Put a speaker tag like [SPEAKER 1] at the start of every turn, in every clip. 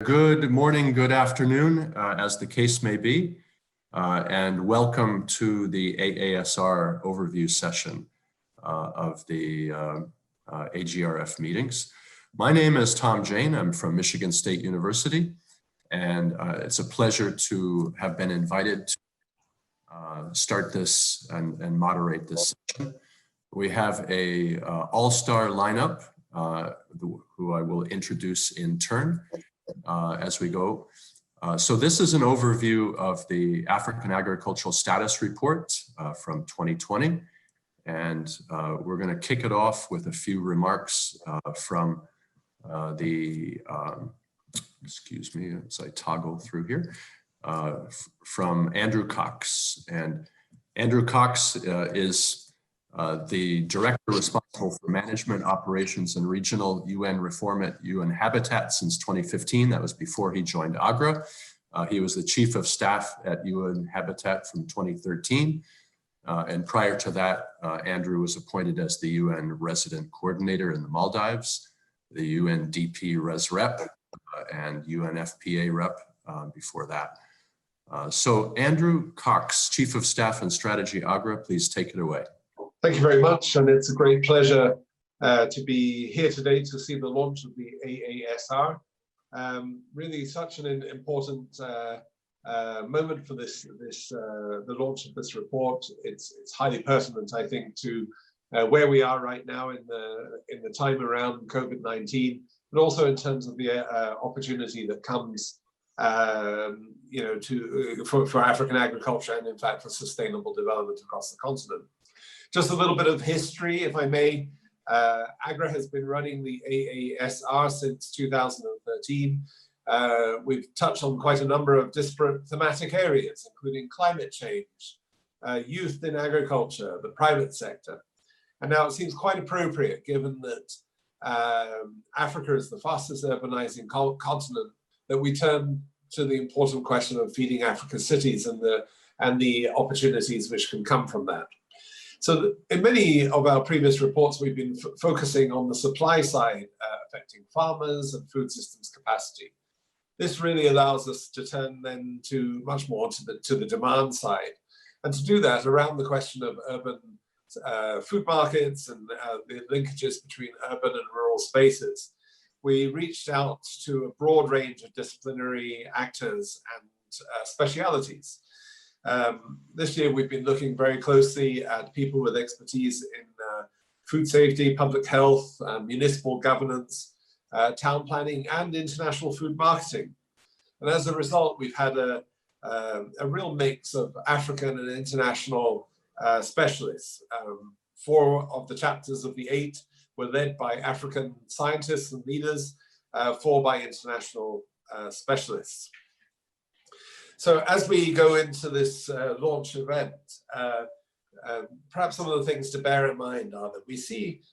[SPEAKER 1] Good morning, good afternoon, as the case may be, and welcome to the AASR overview session of the AGRF meetings. My name is Tom Jane. I'm from Michigan State University, and it's a pleasure to have been invited to start this and moderate this session. We have a all-star lineup who I will introduce in turn as we go. So this is an overview of the African Agricultural Status Report from 2020. And we're going to kick it off with a few remarks from excuse me, as I toggle through here, from Andrew Cox. And Andrew Cox is the director responsible for management operations and regional UN reform at UN Habitat since 2015. That was before he joined AGRA. He was the chief of staff at UN Habitat from 2013. And prior to that, Andrew was appointed as the UN resident coordinator in the Maldives, the UNDP Res Rep, and UNFPA Rep before that. So Andrew Cox, Chief of Staff and Strategy, AGRA, please take it away.
[SPEAKER 2] Thank you very much, and it's a great pleasure to be here today to see the launch of the AASR. Really such an important moment for the launch of this report. It's highly pertinent, I think, to where we are right now in the time around COVID-19, but also in terms of the opportunity that comes, for African agriculture and, in fact, for sustainable development across the continent. Just a little bit of history, if I may. AGRA has been running the AASR since 2013. We've touched on quite a number of disparate thematic areas, including climate change, youth in agriculture, the private sector. And now it seems quite appropriate, given that Africa is the fastest urbanizing continent, that we turn to the important question of feeding Africa's cities and the opportunities which can come from that. So in many of our previous reports, we've been focusing on the supply side, affecting farmers and food systems capacity. This really allows us to turn then to much more to the demand side, and to do that around the question of urban food markets and the linkages between urban and rural spaces. We reached out to a broad range of disciplinary actors and specialities. This year, we've been looking very closely at people with expertise in food safety, public health, municipal governance, town planning, and international food marketing. And as a result, we've had a real mix of African and international specialists. 4 of the chapters of the 8 were led by African scientists and leaders, 4 by international specialists. So as we go into this launch event, perhaps some of the things to bear in mind are that we see,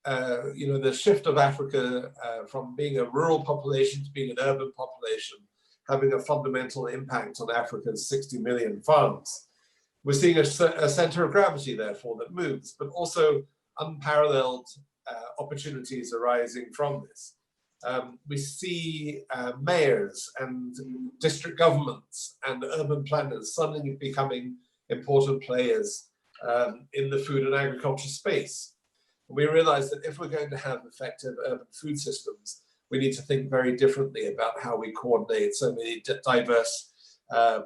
[SPEAKER 2] the shift of Africa from being a rural population to being an urban population, having a fundamental impact on Africa's 60 million farms. We're seeing a center of gravity, therefore, that moves, but also unparalleled opportunities arising from this. We see mayors and district governments and urban planners suddenly becoming important players in the food and agriculture space. And we realize that if we're going to have effective urban food systems, we need to think very differently about how we coordinate so many diverse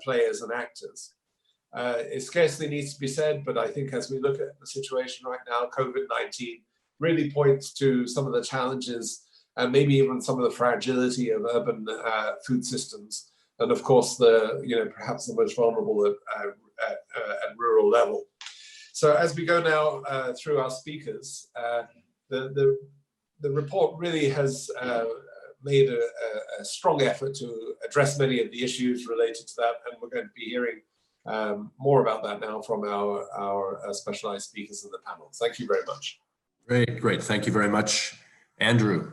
[SPEAKER 2] players and actors. It scarcely needs to be said, but I think as we look at the situation right now, COVID-19 really points to some of the challenges and maybe even some of the fragility of urban food systems, and of course perhaps the most vulnerable at rural level. So as we go now through our speakers, the report really has made a strong effort to address many of the issues related to that, and we're going to be hearing more about that now from our specialized speakers in the panel. Thank you very much.
[SPEAKER 1] Great. Thank you very much, Andrew.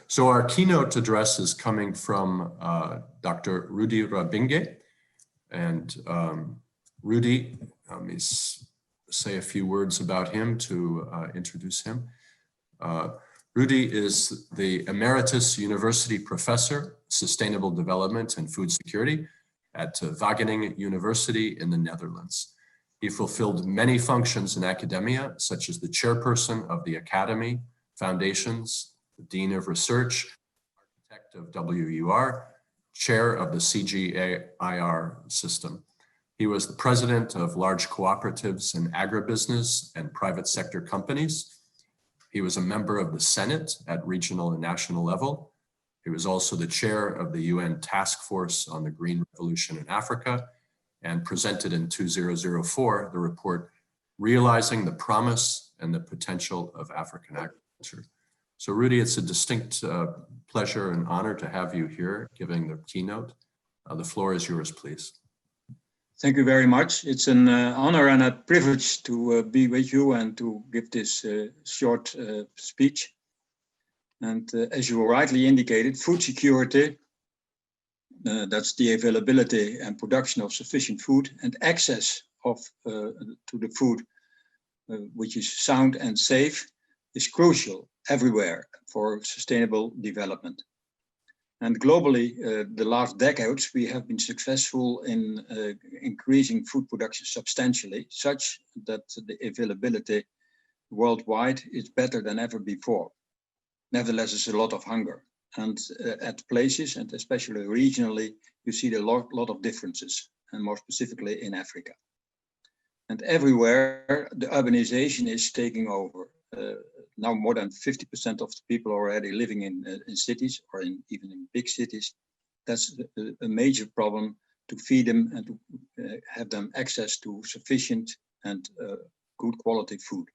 [SPEAKER 1] So our keynote address is coming from Dr. Rudy Rabinge. And Rudy, let me say a few words about him to introduce him. Rudy is the Emeritus University Professor, Sustainable Development and Food Security at Wageningen University in the Netherlands. He fulfilled many functions in academia, such as the chairperson of the Academy Foundations, the Dean of Research, architect of WUR, chair of the CGIAR system. He was the president of large cooperatives in agribusiness and private sector companies. He was a member of the Senate at regional and national level. He was also the chair of the UN Task Force on the Green Revolution in Africa and presented in 2004 the report Realizing the Promise and the Potential of African Agriculture. So Rudy, it's a distinct pleasure and honor to have you here giving the keynote. The floor is yours, please.
[SPEAKER 3] Thank you very much. It's an honor and a privilege to be with you and to give this short speech. And as you rightly indicated, food security, that's the availability and production of sufficient food and access to the food, which is sound and safe, is crucial everywhere for sustainable development. And globally, the last decades, we have been successful in increasing food production substantially, such that the availability worldwide is better than ever before. Nevertheless, there's a lot of hunger. And at places, and especially regionally, you see a lot of differences, and more specifically in Africa. And everywhere, the urbanization is taking over. Now more than 50% of the people are already living in cities or even in big cities. That's a major problem to feed them and to have them access to sufficient and good quality food.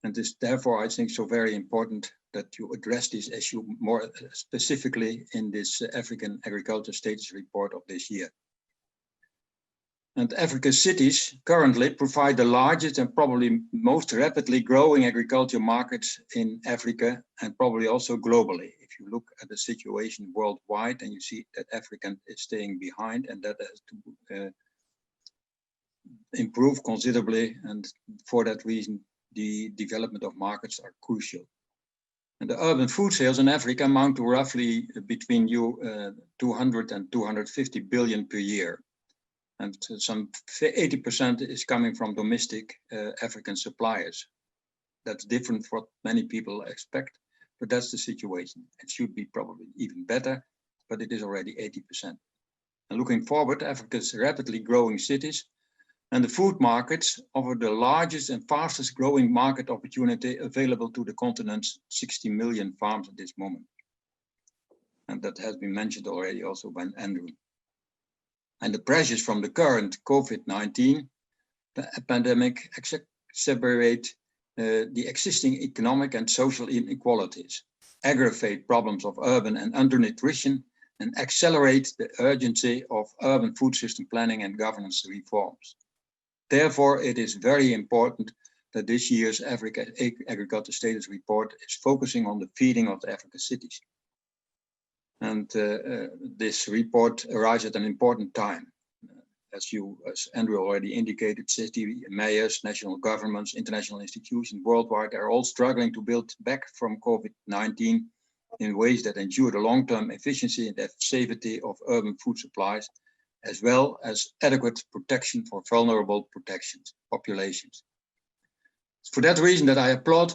[SPEAKER 3] And it's therefore, I think, so very important that you address this issue more specifically in this African Agriculture Status Report of this year. And Africa's cities currently provide the largest and probably most rapidly growing agriculture markets in Africa and probably also globally. If you look at the situation worldwide, and you see that Africa is staying behind, and that has to improve considerably. And for that reason, the development of markets are crucial. And the urban food sales in Africa amount to roughly between 200 and 250 billion per year. And some 80% is coming from domestic African suppliers. That's different from what many people expect, but that's the situation. It should be probably even better, but it is already 80%. And looking forward, Africa's rapidly growing cities and the food markets offer the largest and fastest growing market opportunity available to the continent's 60 million farms at this moment. And that has been mentioned already also by Andrew. And the pressures from the current COVID-19 pandemic exacerbate the existing economic and social inequalities, aggravate problems of urban and undernutrition, and accelerate the urgency of urban food system planning and governance reforms. Therefore, it is very important that this year's Africa Agriculture Status Report is focusing on the feeding of the African cities. And this report arrives at an important time. As Andrew already indicated, city mayors, national governments, international institutions worldwide are all struggling to build back from COVID-19 in ways that ensure the long-term efficiency and safety of urban food supplies, as well as adequate protection for vulnerable populations. For that reason that I applaud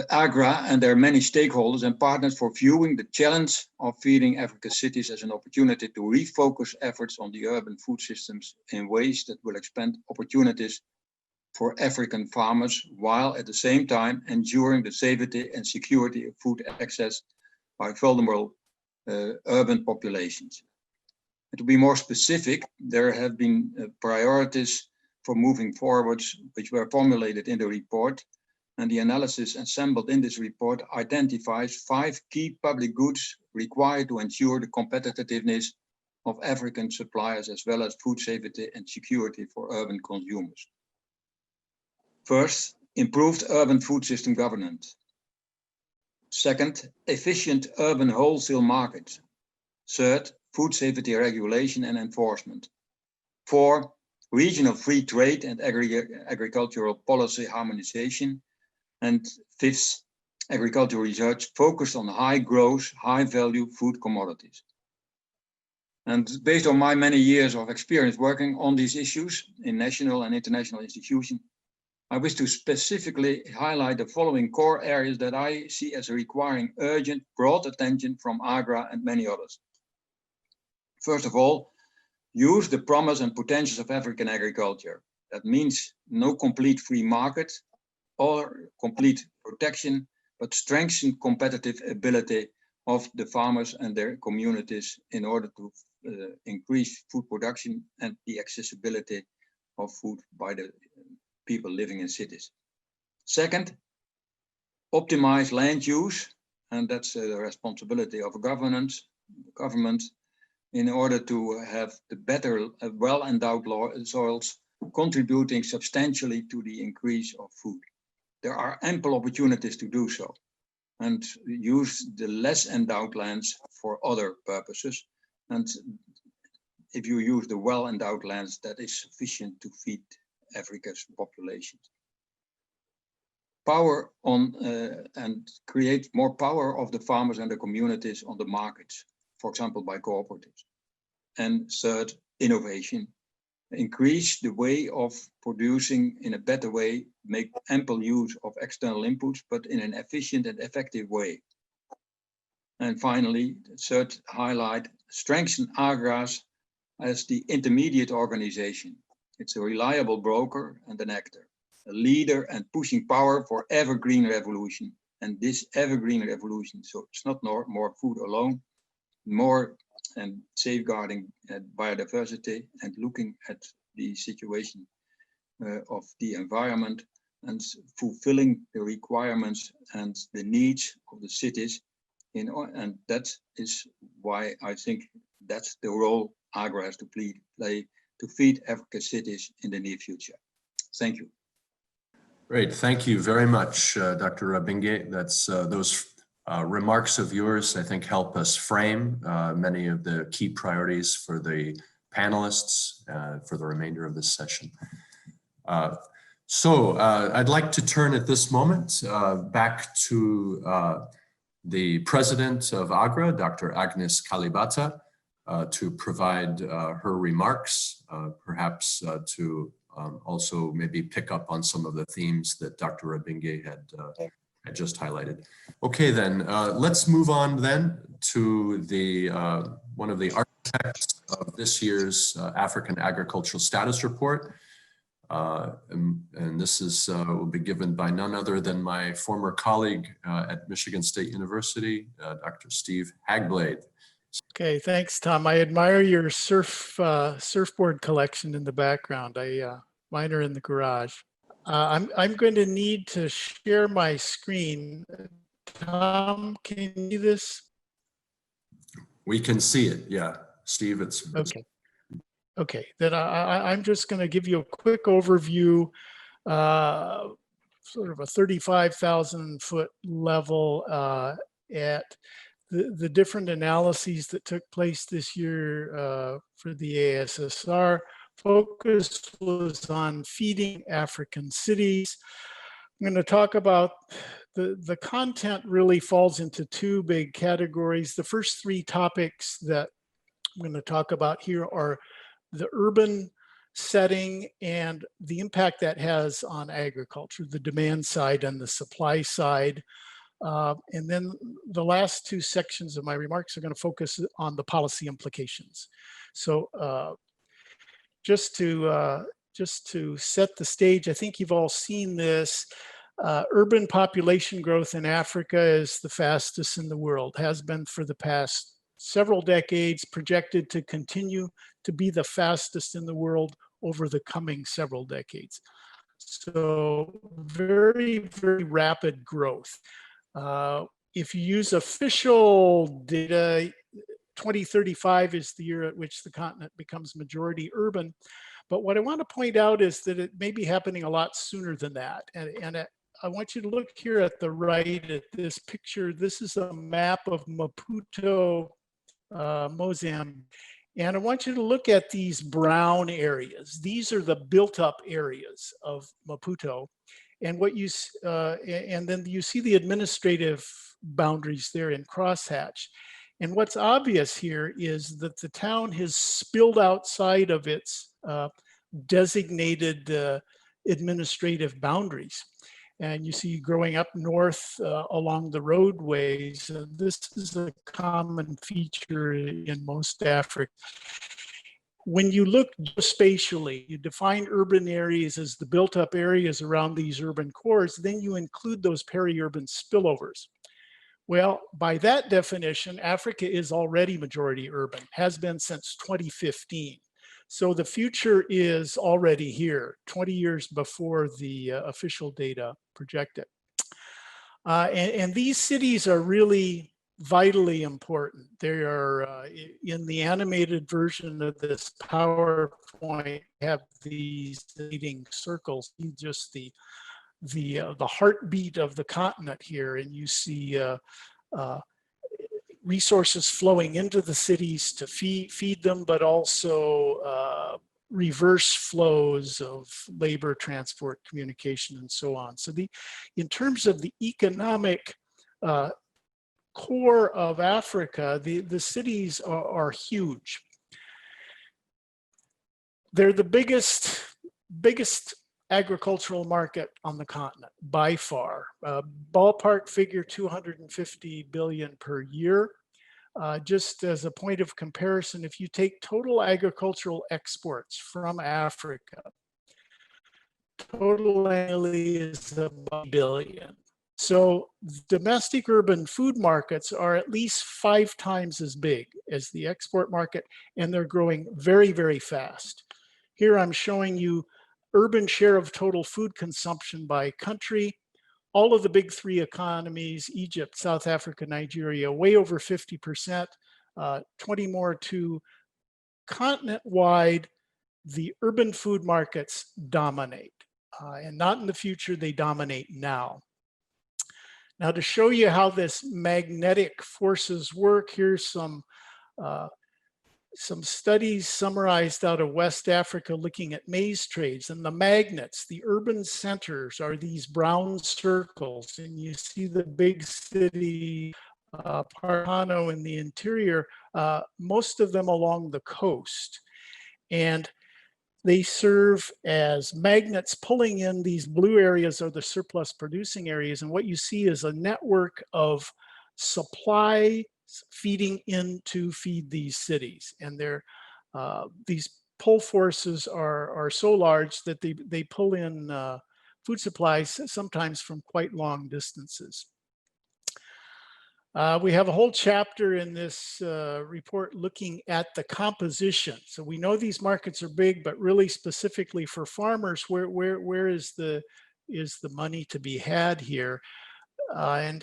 [SPEAKER 3] AGRA and their many stakeholders and partners for viewing the challenge of feeding Africa's cities as an opportunity to refocus efforts on the urban food systems in ways that will expand opportunities for African farmers, while at the same time ensuring the safety and security of food access by vulnerable urban populations. And to be more specific, there have been priorities for moving forwards, which were formulated in the report. And the analysis assembled in this report identifies 5 key public goods required to ensure the competitiveness of African suppliers, as well as food safety and security for urban consumers. First, improved urban food system governance. Second, efficient urban wholesale markets. Third, food safety regulation and enforcement. 4, regional free trade and agricultural policy harmonization. And 5th, agricultural research focused on high growth, high value food commodities. And based on my many years of experience working on these issues in national and international institutions, I wish to specifically highlight the following core areas that I see as requiring urgent, broad attention from AGRA and many others. First of all, use the promise and potentials of African agriculture. That means no complete free market or complete protection, but strengthen competitive ability of the farmers and their communities in order to increase food production and the accessibility of food by the people living in cities. Second, optimize land use, and that's the responsibility of government in order to have the better well-endowed soils contributing substantially to the increase of food. There are ample opportunities to do so, and use the less endowed lands for other purposes. And if you use the well-endowed lands, that is sufficient to feed Africa's population. Power on and create more power of the farmers and the communities on the markets, for example, by cooperatives. And third, innovation. Increase the way of producing in a better way, make ample use of external inputs, but in an efficient and effective way. And finally, third highlight, strengthen AGRAS as the intermediate organization. It's a reliable broker and an actor, a leader and pushing power for evergreen revolution. And this evergreen revolution, so it's not more food alone, more and safeguarding biodiversity and looking at the situation of the environment and fulfilling the requirements and the needs of the cities. And that is why I think that's the role AGRA has to play to feed Africa's cities in the near future. Thank you.
[SPEAKER 1] Great, thank you very much, Dr. Rabinghe. That's those remarks of yours, I think, help us frame many of the key priorities for the panelists for the remainder of this session. So I'd like to turn at this moment back to the president of AGRA, Dr. Agnes Kalibata, to provide her remarks, perhaps to also maybe pick up on some of the themes that Dr. Rabinghe had just highlighted. Okay, then let's move on then to the one of the architects of this year's African Agricultural Status Report. And this is will be given by none other than my former colleague at Michigan State University, Dr. Steve Hagblade.
[SPEAKER 4] Okay, thanks, Tom. I admire your surfboard collection in the background. Mine are in the garage. I'm going to need to share my screen. Tom, can you see this?
[SPEAKER 1] We can see it, yeah. Steve, it's
[SPEAKER 4] okay. Okay, then I'm just going to give you a quick overview, sort of a 35,000 foot level at the different analyses that took place this year for the AASR. Focus was on feeding African cities. I'm going to talk about the content really falls into two big categories. The first three topics that I'm going to talk about here are the urban setting and the impact that has on agriculture, the demand side and the supply side. And then the last two sections of my remarks are going to focus on the policy implications. So just to set the stage, I think you've all seen this. Urban population growth in Africa is the fastest in the world, has been for the past several decades, projected to continue to be the fastest in the world over the coming several decades. So very, very rapid growth. If you use official data, 2035 is the year at which the continent becomes majority urban. But what I want to point out is that it may be happening a lot sooner than that. And I want you to look here at the right at this picture. This is a map of Maputo, Mozambique. And I want you to look at these brown areas. These are the built up areas of Maputo. And and then you see the administrative boundaries there in crosshatch. And what's obvious here is that the town has spilled outside of its designated administrative boundaries. And you see growing up north along the roadways, this is a common feature in most Africa. When you look spatially, you define urban areas as the built up areas around these urban cores, then you include those peri-urban spillovers. Well, by that definition, Africa is already majority urban, has been since 2015. So the future is already here, 20 years before the official data project it. And these cities are really vitally important. They are in the animated version of this PowerPoint, have these leading circles, just the heartbeat of the continent here, and you see resources flowing into the cities to feed them, but also reverse flows of labor, transport, communication, and so on. So in terms of the economic core of Africa, the cities are huge. They're the biggest agricultural market on the continent by far. Ballpark figure 250 billion per year. Just as a point of comparison, if you take total agricultural exports from Africa, total annually is about $1 billion. So domestic urban food markets are at least 5 times as big as the export market, and they're growing very, very fast. Here I'm showing you urban share of total food consumption by country. All of the big 3 economies, Egypt, South Africa, Nigeria, way over 50%, 20 more to continent-wide, the urban food markets dominate. And not in the future, they dominate now. Now, to show you how this magnetic forces work, here's some studies summarized out of West Africa looking at maize trades, and the magnets, the urban centers are these brown circles, and you see the big city, Parano in the interior, most of them along the coast. And they serve as magnets pulling in these blue areas or the surplus producing areas. And what you see is a network of supply feeding in to feed these cities. And these pull forces are so large that they pull in food supplies sometimes from quite long distances. We have a whole chapter in this report looking at the composition. So we know these markets are big, but really specifically for farmers, where is the money to be had here? I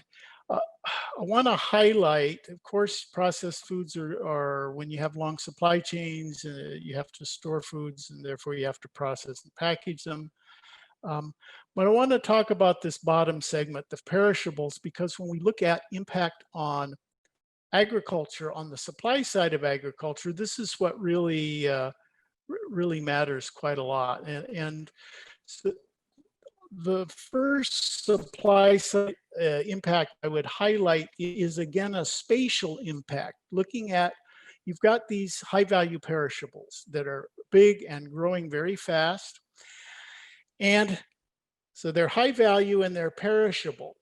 [SPEAKER 4] want to highlight, of course, processed foods are when you have long supply chains, you have to store foods, and therefore you have to process and package them. But I want to talk about this bottom segment, the perishables, because when we look at impact on agriculture, on the supply side of agriculture, this is what really matters quite a lot. And so the first supply side impact I would highlight is, again, a spatial impact, looking at, you've got these high value perishables that are big and growing very fast. And so they're high value and they're perishable.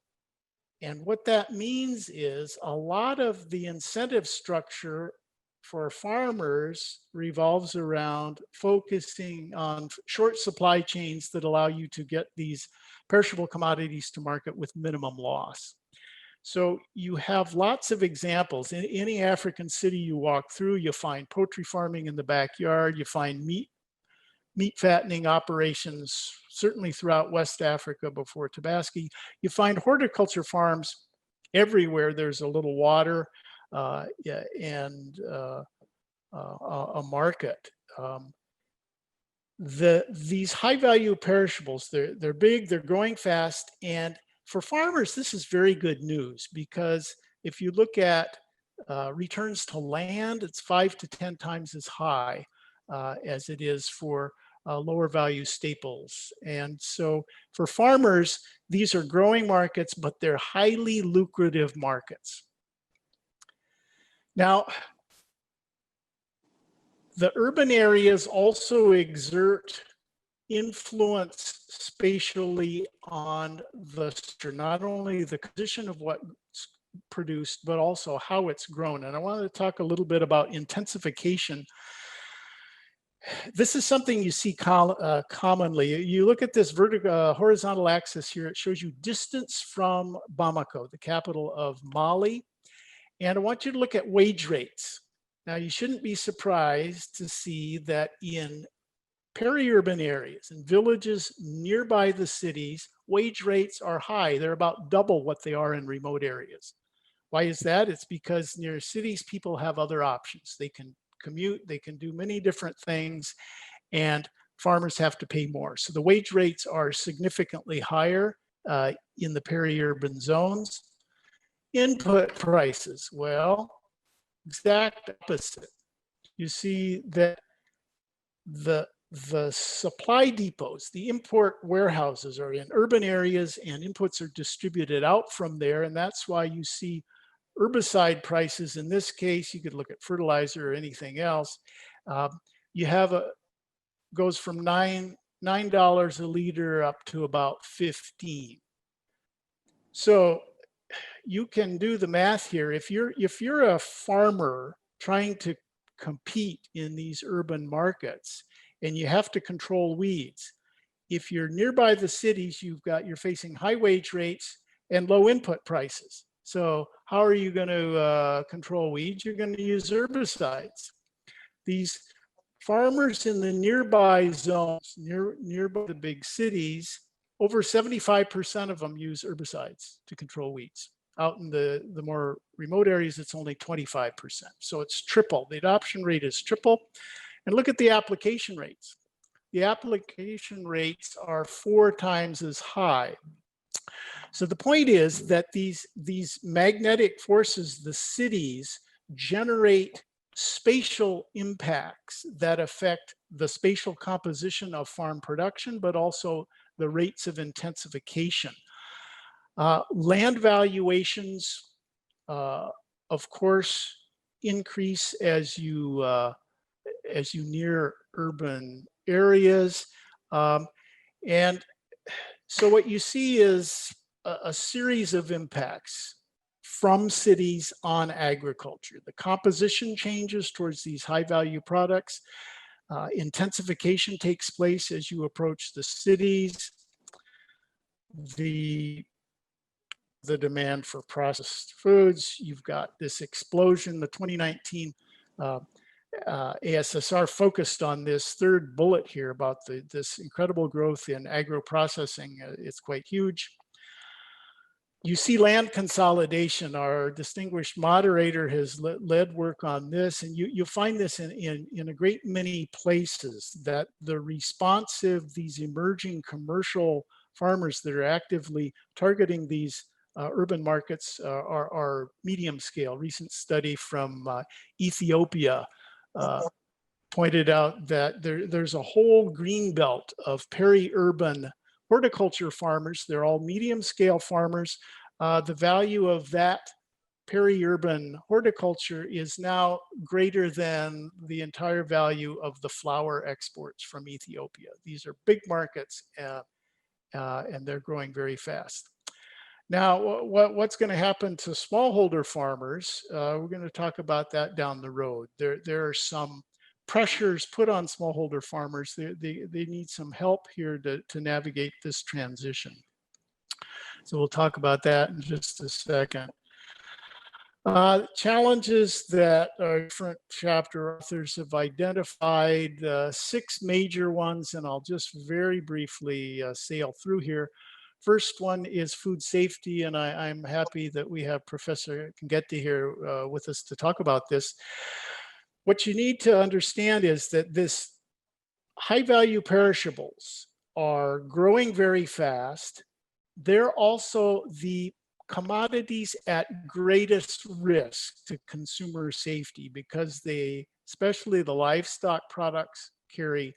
[SPEAKER 4] And what that means is a lot of the incentive structure for farmers revolves around focusing on short supply chains that allow you to get these perishable commodities to market with minimum loss. So you have lots of examples. In any African city you walk through, you find poultry farming in the backyard, you find meat fattening operations, certainly throughout West Africa before Tabasco. You find horticulture farms everywhere. There's a little water and a market. These high value perishables, they're big, they're growing fast. And for farmers, this is very good news, because if you look at returns to land, it's 5 to 10 times as high as it is for lower value staples. And so for farmers, these are growing markets, but they're highly lucrative markets. Now, the urban areas also exert influence spatially on the structure, not only the condition of what's produced, but also how it's grown. And I wanted to talk a little bit about intensification. This is something you see commonly. You look at this horizontal axis here, it shows you distance from Bamako, the capital of Mali. And I want you to look at wage rates. Now, you shouldn't be surprised to see that in peri-urban areas and villages nearby the cities, wage rates are high. They're about double what they are in remote areas. Why is that? It's because near cities, people have other options. They can commute, they can do many different things, and farmers have to pay more. So the wage rates are significantly higher in the peri-urban zones. Input prices, well, exact opposite. You see that the supply depots, the import warehouses are in urban areas and inputs are distributed out from there. And that's why you see herbicide prices. In this case, you could look at fertilizer or anything else. You have goes from $9 a liter up to about 15. So you can do the math here. If you're a farmer trying to compete in these urban markets and you have to control weeds, if you're nearby the cities, you're facing high wage rates and low input prices. So how are you going to control weeds? You're going to use herbicides. These farmers in the nearby zones, nearby the big cities, over 75% of them use herbicides to control weeds. Out in the more remote areas, it's only 25%. So it's triple. The adoption rate is triple. And look at the application rates. The application rates are 4 times as high. So the point is that these magnetic forces, the cities, generate spatial impacts that affect the spatial composition of farm production, but also the rates of intensification. Land valuations, of course, increase as you near urban areas. And so what you see is a series of impacts from cities on agriculture. The composition changes towards these high value products. Intensification takes place as you approach the cities. The demand for processed foods, you've got this explosion. The 2019 ASSR focused on this third bullet here about this incredible growth in agro-processing. It's quite huge. You see land consolidation. Our distinguished moderator has led work on this, and you'll find this in a great many places, that the responsive, these emerging commercial farmers that are actively targeting these urban markets are medium scale. Recent study from Ethiopia pointed out that there's a whole green belt of peri-urban horticulture farmers. They're all medium scale farmers. The value of that peri-urban horticulture is now greater than the entire value of the flower exports from Ethiopia. These are big markets and they're growing very fast. Now, what's going to happen to smallholder farmers? We're going to talk about that down the road. There are some pressures put on smallholder farmers. They need some help here to navigate this transition. So we'll talk about that in just a second. Challenges that our different chapter authors have identified, 6 major ones, and I'll just very briefly sail through here. First one is food safety, and I'm happy that we have Professor Kangeti here with us to talk about this. What you need to understand is that this high-value perishables are growing very fast. They're also the commodities at greatest risk to consumer safety because they, especially the livestock products, carry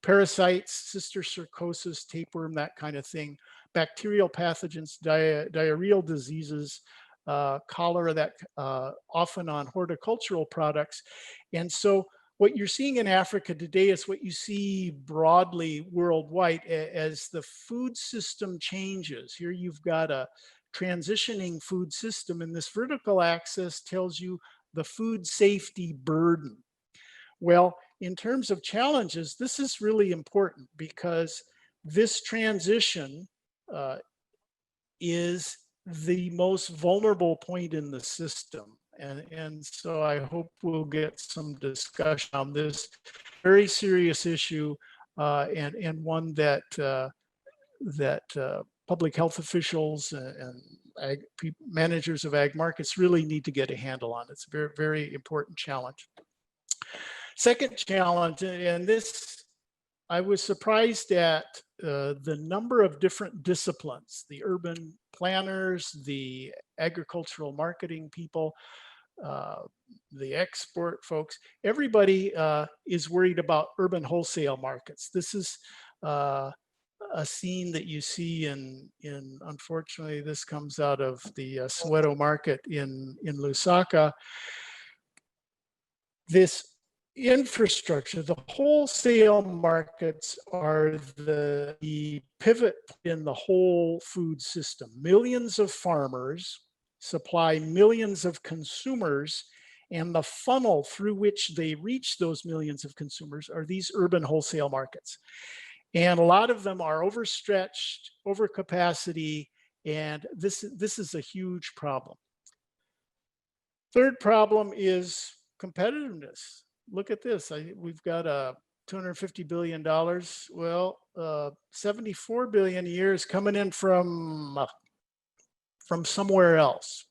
[SPEAKER 4] parasites, cysticercosis, tapeworm, that kind of thing, bacterial pathogens, diarrheal diseases, cholera, that often on horticultural products. And so what you're seeing in Africa today is what you see broadly worldwide as the food system changes. Here you've got a transitioning food system, and this vertical axis tells you the food safety burden. Well, in terms of challenges, this is really important because this transition is the most vulnerable point in the system. And so I hope we'll get some discussion on this very serious issue, and one that public health officials and managers of ag markets really need to get a handle on. It's a very, very important challenge. Second challenge, and this, I was surprised at the number of different disciplines, the urban planners, the agricultural marketing people, the export folks, everybody is worried about urban wholesale markets. This is a scene that you see in unfortunately, this comes out of the Soweto market in Lusaka. This infrastructure, the wholesale markets are the pivot in the whole food system. Millions of farmers supply millions of consumers, and the funnel through which they reach those millions of consumers are these urban wholesale markets. And a lot of them are overstretched, overcapacity, and this is a huge problem. Third problem is competitiveness. Look at this. We've got a $250 billion. Well, 74 billion a year is coming in from somewhere else.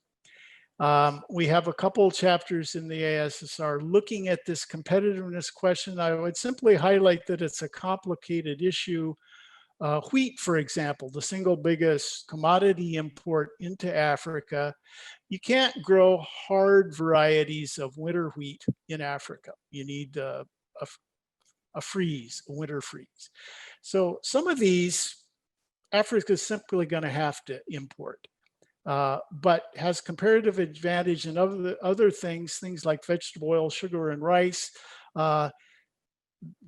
[SPEAKER 4] We have a couple chapters in the AASR looking at this competitiveness question. I would simply highlight that it's a complicated issue. Wheat, for example, the single biggest commodity import into Africa. You can't grow hard varieties of winter wheat in Africa. You need a freeze, a winter freeze. So some of these, Africa is simply going to have to import. But has comparative advantage in other things like vegetable oil, sugar, and rice.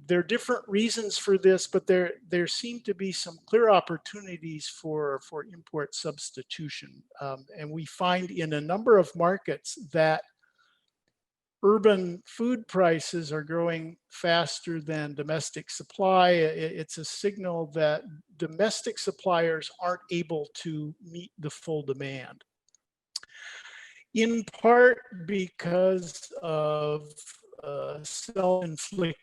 [SPEAKER 4] There are different reasons for this, but there seem to be some clear opportunities for import substitution. And we find in a number of markets that urban food prices are growing faster than domestic supply. It's a signal that domestic suppliers aren't able to meet the full demand. In part because of self-inflicted.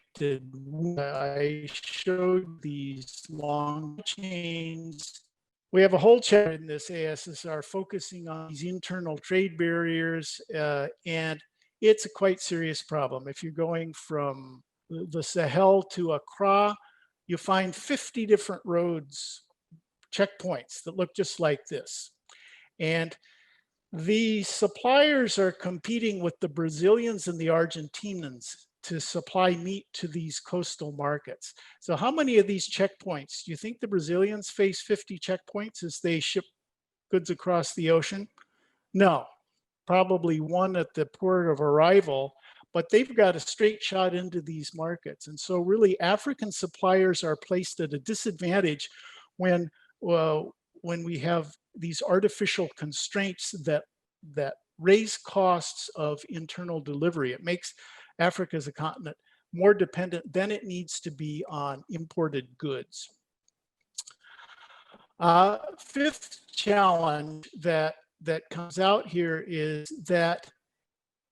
[SPEAKER 4] I showed these long chains. We have a whole chapter in this AASR focusing on these internal trade barriers, and it's a quite serious problem. If you're going from the Sahel to Accra, you find 50 different roads, checkpoints that look just like this. And the suppliers are competing with the Brazilians and the Argentinians to supply meat to these coastal markets. So how many of these checkpoints, do you think the Brazilians face 50 checkpoints as they ship goods across the ocean? No, probably one at the port of arrival, but they've got a straight shot into these markets. And so really African suppliers are placed at a disadvantage when we have these artificial constraints that raise costs of internal delivery. It makes Africa as a continent more dependent than it needs to be on imported goods. Fifth challenge that comes out here is that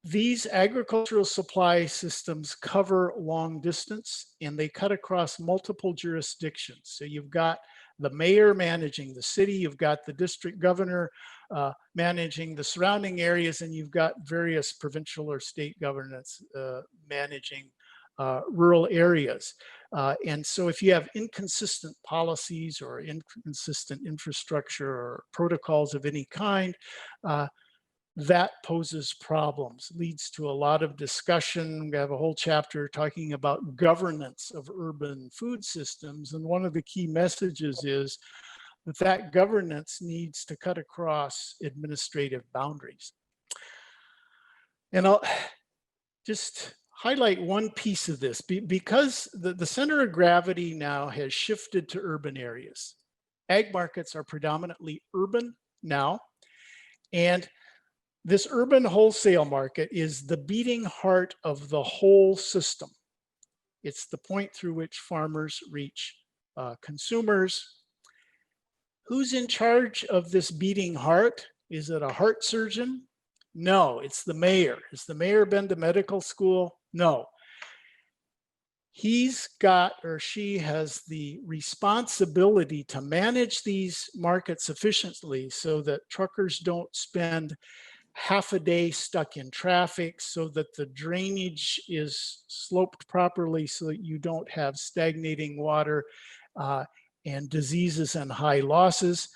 [SPEAKER 4] these agricultural supply systems cover long distance and they cut across multiple jurisdictions. So you've got the mayor managing the city, you've got the district governor managing the surrounding areas, and you've got various provincial or state governments managing rural areas. And so if you have inconsistent policies or inconsistent infrastructure or protocols of any kind, that poses problems, leads to a lot of discussion. We have a whole chapter talking about governance of urban food systems. And one of the key messages is that that governance needs to cut across administrative boundaries. And I'll just highlight one piece of this because the center of gravity now has shifted to urban areas. Ag markets are predominantly urban now, and this urban wholesale market is the beating heart of the whole system. It's the point through which farmers reach consumers. Who's in charge of this beating heart? Is it a heart surgeon? No, it's the mayor. Has the mayor been to medical school? No. He's got, or she has, the responsibility to manage these markets efficiently so that truckers don't spend half a day stuck in traffic, so that the drainage is sloped properly so that you don't have stagnating water and diseases and high losses.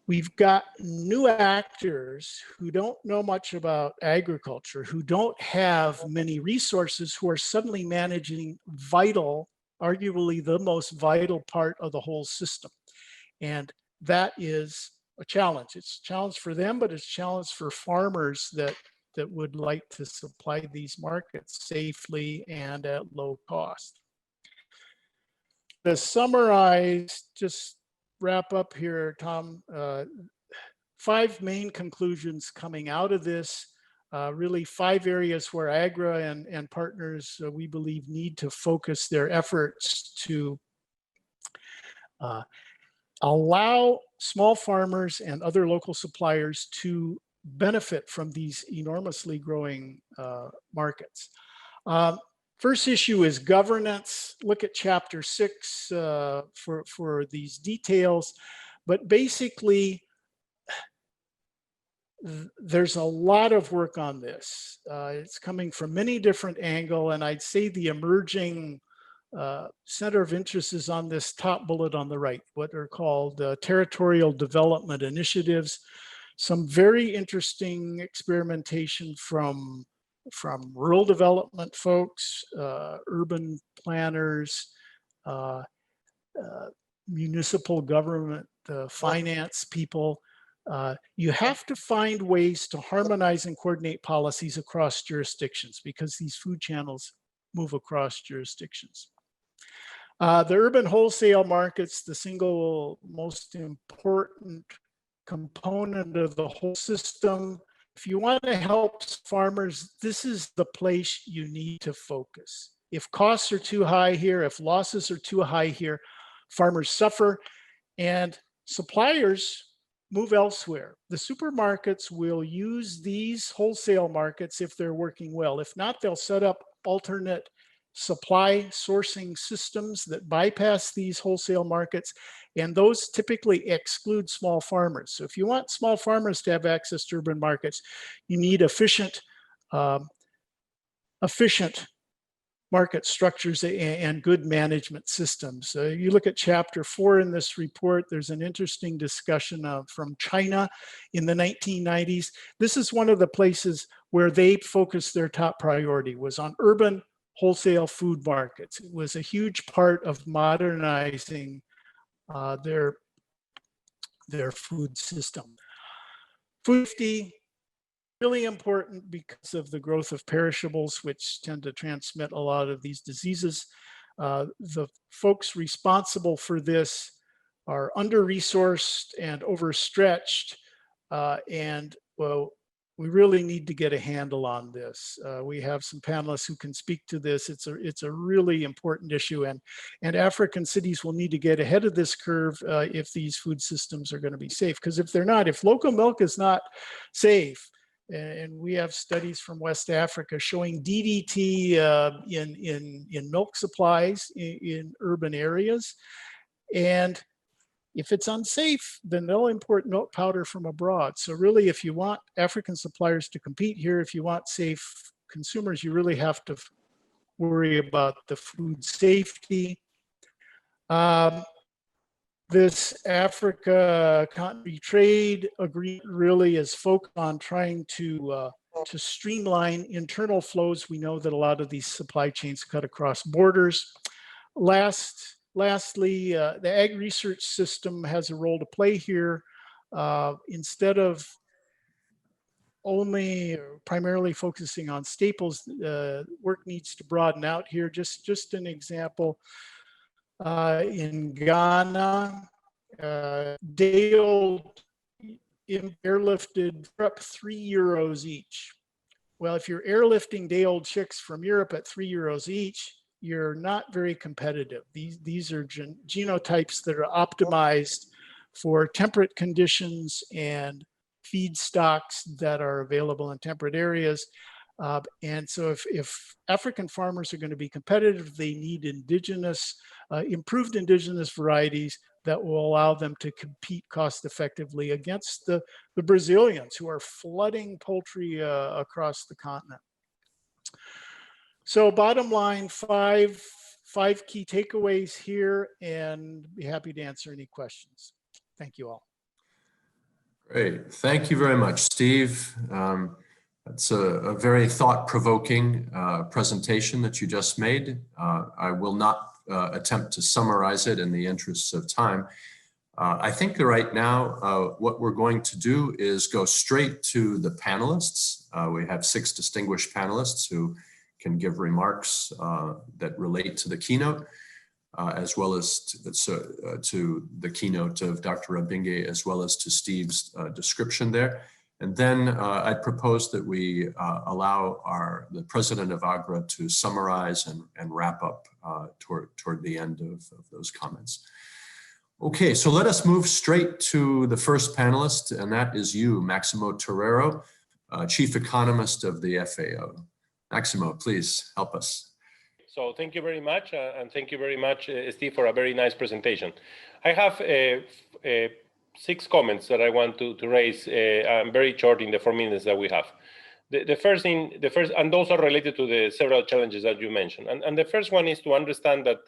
[SPEAKER 4] We've got new actors who don't know much about agriculture, who don't have many resources, who are suddenly managing vital, arguably the most vital part of the whole system. And that is a challenge. It's a challenge for them, but it's a challenge for farmers that would like to supply these markets safely and at low cost. To summarize, just wrap up here, Tom, 5 main conclusions coming out of this, really 5 areas where AGRA and partners, we believe, need to focus their efforts to allow small farmers and other local suppliers to benefit from these enormously growing markets. First issue is governance. Look at Chapter 6 for these details. But basically, there's a lot of work on this. It's coming from many different angles, and I'd say the emerging center of interest is on this top bullet on the right, what are called territorial development initiatives. Some very interesting experimentation from rural development folks, urban planners, municipal government, finance people. You have to find ways to harmonize and coordinate policies across jurisdictions because these food channels move across jurisdictions. The urban wholesale markets, the single most important component of the whole system. If you want to help farmers, this is the place you need to focus. If costs are too high here, if losses are too high here, farmers suffer and suppliers move elsewhere. The supermarkets will use these wholesale markets if they're working well. If not, they'll set up alternate supply sourcing systems that bypass these wholesale markets, and those typically exclude small farmers. So if you want small farmers to have access to urban markets, you need efficient market structures and good management systems. So you look at Chapter 4 in this report, there's an interesting discussion from China in the 1990s. This is one of the places where they focused their top priority was on urban wholesale food markets. It was a huge part of modernizing their food system. Food safety, really important because of the growth of perishables, which tend to transmit a lot of these diseases. The folks responsible for this are under-resourced and overstretched, and well, we really need to get a handle on this. We have some panelists who can speak to this. It's a really important issue, and African cities will need to get ahead of this curve if these food systems are going to be safe. Because if they're not, if local milk is not safe, and we have studies from West Africa showing DDT in milk supplies in urban areas, and if it's unsafe, then they'll import milk powder from abroad. So really, if you want African suppliers to compete here, if you want safe consumers, you really have to worry about the food safety. This Africa Continental Trade Agreement really is focused on trying to streamline internal flows. We know that a lot of these supply chains cut across borders. Lastly, the ag research system has a role to play here. Instead of only or primarily focusing on staples, work needs to broaden out here. Just an example, in Ghana, day-old airlifted up €3 each. Well, if you're airlifting day-old chicks from Europe at €3 each, you're not very competitive. These are genotypes that are optimized for temperate conditions and feedstocks that are available in temperate areas. And so if African farmers are going to be competitive, they need improved indigenous varieties that will allow them to compete cost effectively against the Brazilians who are flooding poultry across the continent. So bottom line, five key takeaways here, and be happy to answer any questions. Thank you all.
[SPEAKER 1] Great. Thank you very much, Steve. That's a very thought-provoking presentation that you just made. I will not attempt to summarize it in the interests of time. I think that right now, what we're going to do is go straight to the panelists. We have 6 distinguished panelists who can give remarks that relate to the keynote, as well as to the keynote of Dr. Rabinge, as well as to Steve's description there. And then I propose that we allow the president of AGRA to summarize and wrap up toward the end of those comments. Okay, so let us move straight to the first panelist, and that is you, Maximo Torero, Chief Economist of the FAO. Maximo, please help us.
[SPEAKER 5] So thank you very much, and thank you very much, Steve, for a very nice presentation. I have 6 comments that I want to raise. I'm very short in the 4 minutes that we have. The first, and those are related to the several challenges that you mentioned. And the first one is to understand that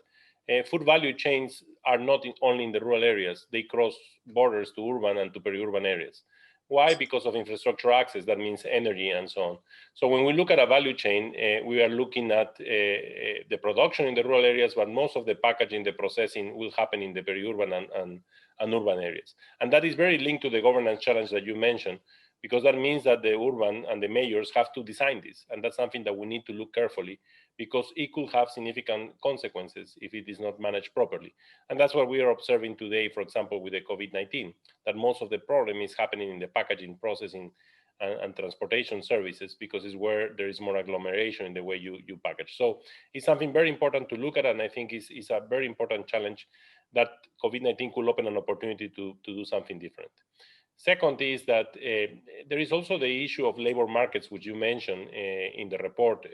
[SPEAKER 5] food value chains are not only in the rural areas. They cross borders to urban and to peri-urban areas. Why? Because of infrastructure access, that means energy and so on. So when we look at a value chain, we are looking at the production in the rural areas, but most of the packaging, the processing will happen in the peri-urban and urban areas. And that is very linked to the governance challenge that you mentioned, because that means that the urban and the mayors have to design this. And that's something that we need to look carefully, because it could have significant consequences if it is not managed properly. And that's what we are observing today, for example, with the COVID-19, that most of the problem is happening in the packaging, processing, and transportation services, because it's where there is more agglomeration in the way you package. So it's something very important to look at, and I think it's a very important challenge that COVID-19 could open an opportunity to do something different. Second is that there is also the issue of labor markets, which you mentioned in the report,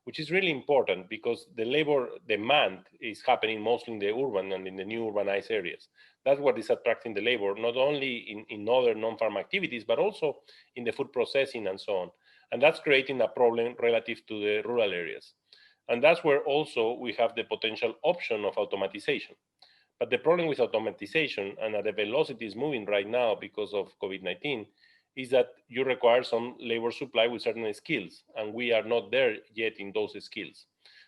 [SPEAKER 5] which is really important because the labor demand is happening mostly in the urban and in the new urbanized areas. That's what is attracting the labor, not only in other non-farm activities, but also in the food processing and so on. And that's creating a problem relative to the rural areas. And that's where also we have the potential option of automatization. But the problem with automatization and at the velocity is moving right now because of COVID-19 is that you require some labor supply with certain skills, and we are not there yet in those skills.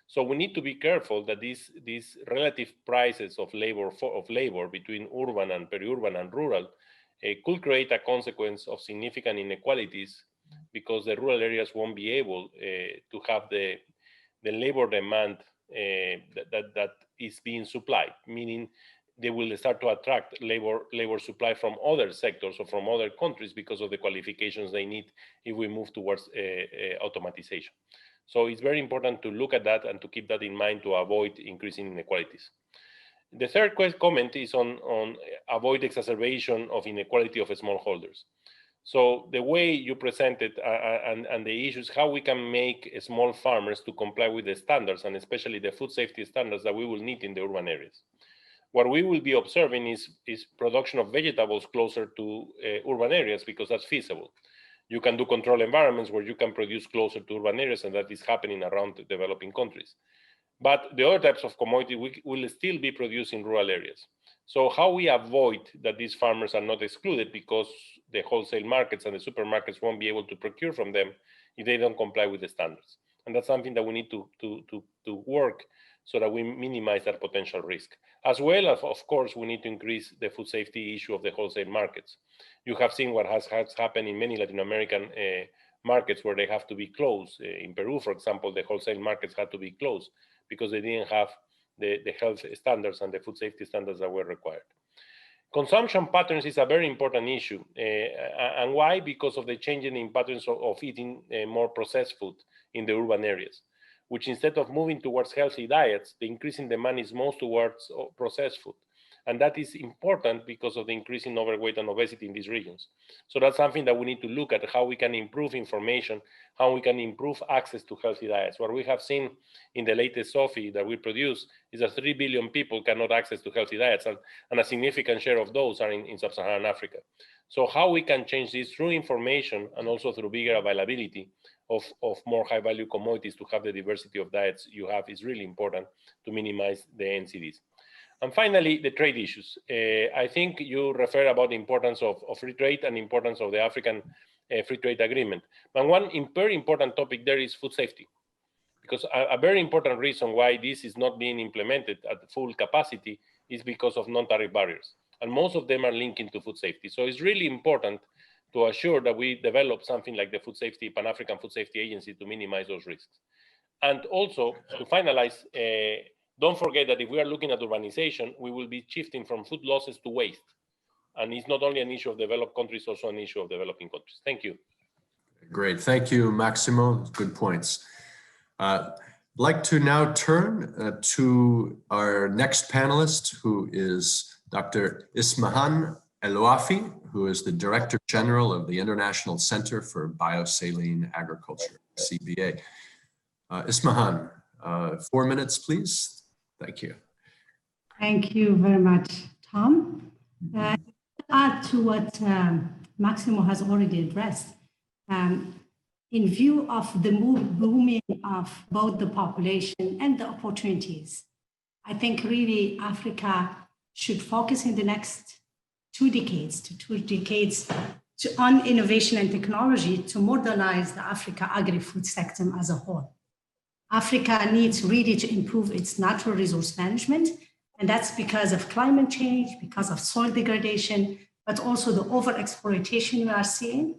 [SPEAKER 5] So we need to be careful that these relative prices of labor between urban and peri-urban and rural could create a consequence of significant inequalities, because the rural areas won't be able to have the labor demand that is being supplied, meaning they will start to attract labor supply from other sectors or from other countries because of the qualifications they need if we move towards automatization. So it's very important to look at that and to keep that in mind to avoid increasing inequalities. The third comment is on avoid exacerbation of inequality of smallholders. So the way you presented and the issues, how we can make small farmers to comply with the standards, and especially the food safety standards that we will need in the urban areas. What we will be observing is production of vegetables closer to urban areas, because that's feasible. You can do control environments where you can produce closer to urban areas, and that is happening around the developing countries. But the other types of commodity we will still be produced in rural areas. So how we avoid that these farmers are not excluded because the wholesale markets and the supermarkets won't be able to procure from them if they don't comply with the standards. And that's something that we need to work so that we minimize that potential risk. As well as, of course, we need to increase the food safety issue of the wholesale markets. You have seen what has happened in many Latin American markets where they have to be closed. In Peru, for example, the wholesale markets had to be closed because they didn't have the health standards and the food safety standards that were required. Consumption patterns is a very important issue. And why? Because of the changing in patterns of eating more processed food in the urban areas, which instead of moving towards healthy diets, the increasing demand is most towards processed food. And that is important because of the increasing overweight and obesity in these regions. So that's something that we need to look at, how we can improve information, how we can improve access to healthy diets. What we have seen in the latest SOFI that we produce is that 3 billion people cannot access to healthy diets, and a significant share of those are in sub-Saharan Africa. So how we can change this through information and also through bigger availability of more high-value commodities to have the diversity of diets you have is really important to minimize the NCDs. And finally, the trade issues. I think you refer about the importance of free trade and the importance of the African Free Trade Agreement. But one very important topic there is food safety, because a very important reason why this is not being implemented at full capacity is because of non-tariff barriers. And most of them are linking to food safety. So it's really important to assure that we develop something like the Pan-African Food Safety Agency to minimize those risks. And also, to finalize, don't forget that if we are looking at urbanization, we will be shifting from food losses to waste. And it's not only an issue of developed countries, also an issue of developing countries. Thank you.
[SPEAKER 1] Great. Thank you, Maximo. Good points. I'd like to now turn to our next panelist, who is Dr. Ismahan El-Wafi, who is the Director General of the International Center for Biosaline Agriculture, CBA. Ismahan, 4 minutes, please. Thank you.
[SPEAKER 6] Thank you very much, Tom. To add to what Maximo has already addressed, in view of the booming of both the population and the opportunities, I think really Africa should focus in the next 2 decades on innovation and technology to modernize the Africa agri-food sector as a whole. Africa needs really to improve its natural resource management, and that's because of climate change, because of soil degradation, but also the overexploitation we are seeing.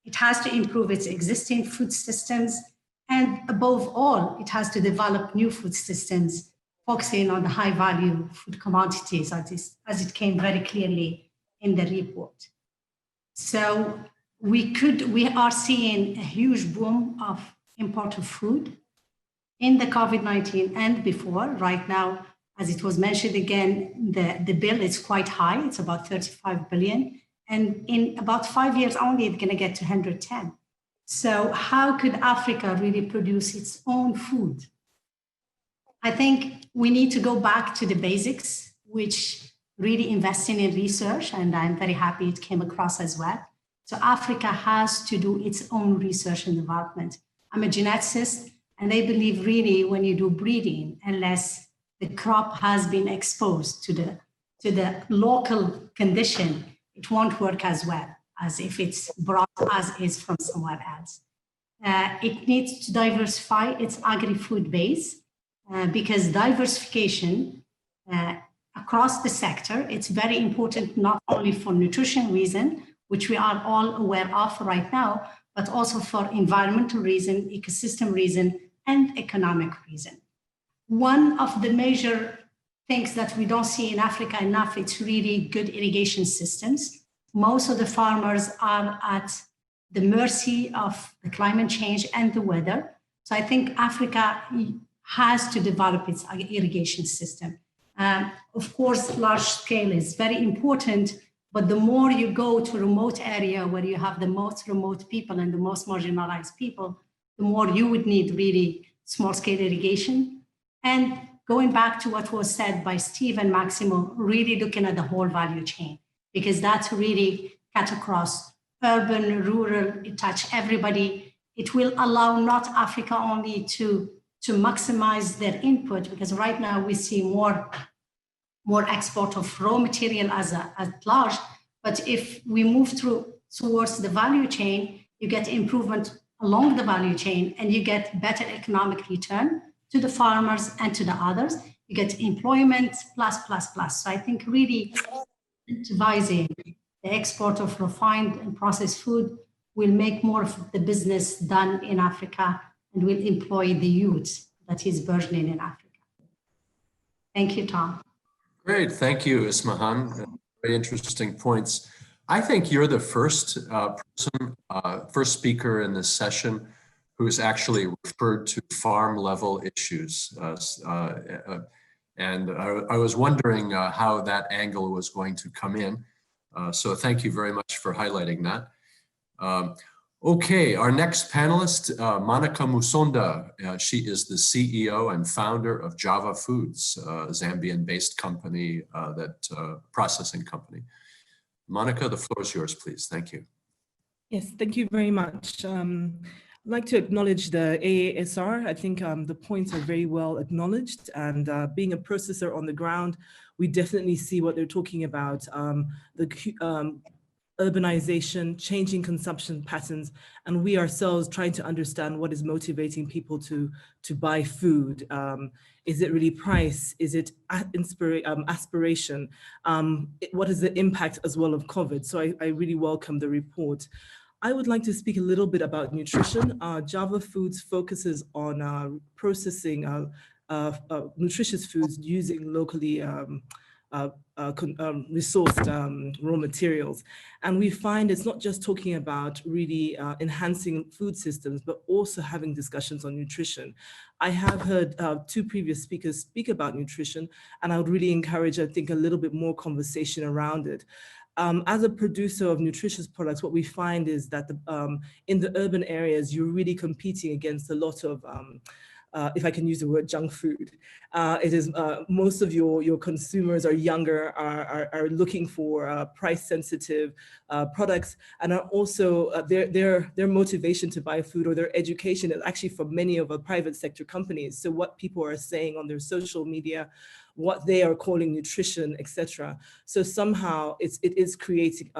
[SPEAKER 6] It has to improve its existing food systems, and above all, it has to develop new food systems, focusing on the high-value food commodities, as it came very clearly in the report. So we are seeing a huge boom of import of food in the COVID-19 and before. Right now, as it was mentioned again, the bill is quite high. It's about 35 billion. And in about 5 years only, it's going to get to 110. So how could Africa really produce its own food? I think we need to go back to the basics, which really investing in research, and I'm very happy it came across as well. So Africa has to do its own research and development. I'm a geneticist, and I believe really when you do breeding, unless the crop has been exposed to the local condition, it won't work as well as if it's brought as is from somewhere else. It needs to diversify its agri-food base because diversification across the sector, it's very important not only for nutrition reason, which we are all aware of right now, but also for environmental reason, ecosystem reason, and economic reason. One of the major things that we don't see in Africa enough, it's really good irrigation systems. Most of the farmers are at the mercy of the climate change and the weather. So I think Africa has to develop its irrigation system. Of course, large scale is very important, but the more you go to a remote area where you have the most remote people and the most marginalized people, the more you would need really small scale irrigation. And going back to what was said by Steve and Maximo, really looking at the whole value chain, because that's really cut across urban, rural, it touches everybody. It will allow not Africa only to maximize their input, because right now we see more more export of raw material at large. But if we move towards the value chain, you get improvement along the value chain and you get better economic return to the farmers and to the others. You get employment plus. So I think really incentivizing the export of refined and processed food will make more of the business done in Africa and will employ the youth that is burgeoning in Africa. Thank you, Tom.
[SPEAKER 1] Great, thank you, Ismahan. Very interesting points. I think you're the first first speaker in this session who's actually referred to farm level issues. And I was wondering how that angle was going to come in. So thank you very much for highlighting that. Okay, our next panelist, Monica Musonda. She is the CEO and founder of Java Foods, a Zambian-based company, processing company. Monica, the floor is yours, please. Thank you.
[SPEAKER 7] Yes, thank you very much. I'd like to acknowledge the AASR. I think the points are very well acknowledged, and being a processor on the ground, we definitely see what they're talking about, the urbanization, changing consumption patterns, and we ourselves trying to understand what is motivating people to buy food. Is it really price? Is it aspiration? What is the impact as well of COVID? So I really welcome the report. I would like to speak a little bit about nutrition. Java Foods focuses on processing nutritious foods using locally resourced raw materials. And we find it's not just talking about really enhancing food systems, but also having discussions on nutrition. I have heard two previous speakers speak about nutrition, and I would really encourage, I think, a little bit more conversation around it. As a producer of nutritious products, what we find is that in the urban areas, you're really competing against a lot of if I can use the word junk food. It is most of your consumers are younger, are looking for price sensitive products, and are also their motivation to buy food or their education is actually from many of our private sector companies. So what people are saying on their social media, what they are calling nutrition, etc. So somehow it is creating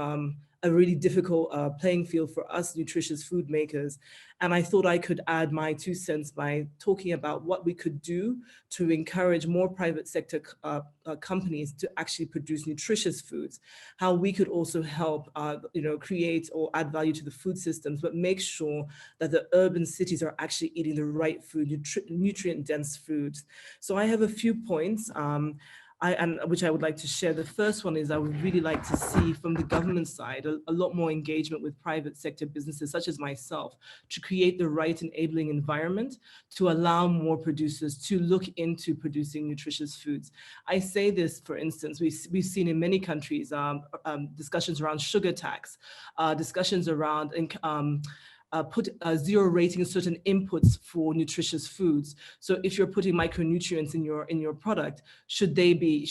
[SPEAKER 7] a really difficult playing field for us nutritious food makers. And I thought I could add my 2 cents by talking about what we could do to encourage more private sector companies to actually produce nutritious foods, how we could also help create or add value to the food systems, but make sure that the urban cities are actually eating the right food, nutrient dense foods. So I have a few points which I would like to share. The first one is I would really like to see from the government side a lot more engagement with private sector businesses such as myself to create the right enabling environment to allow more producers to look into producing nutritious foods. I say this, for instance, we've seen in many countries discussions around sugar tax, discussions around put zero rating certain inputs for nutritious foods. So if you're putting micronutrients in your product, should they be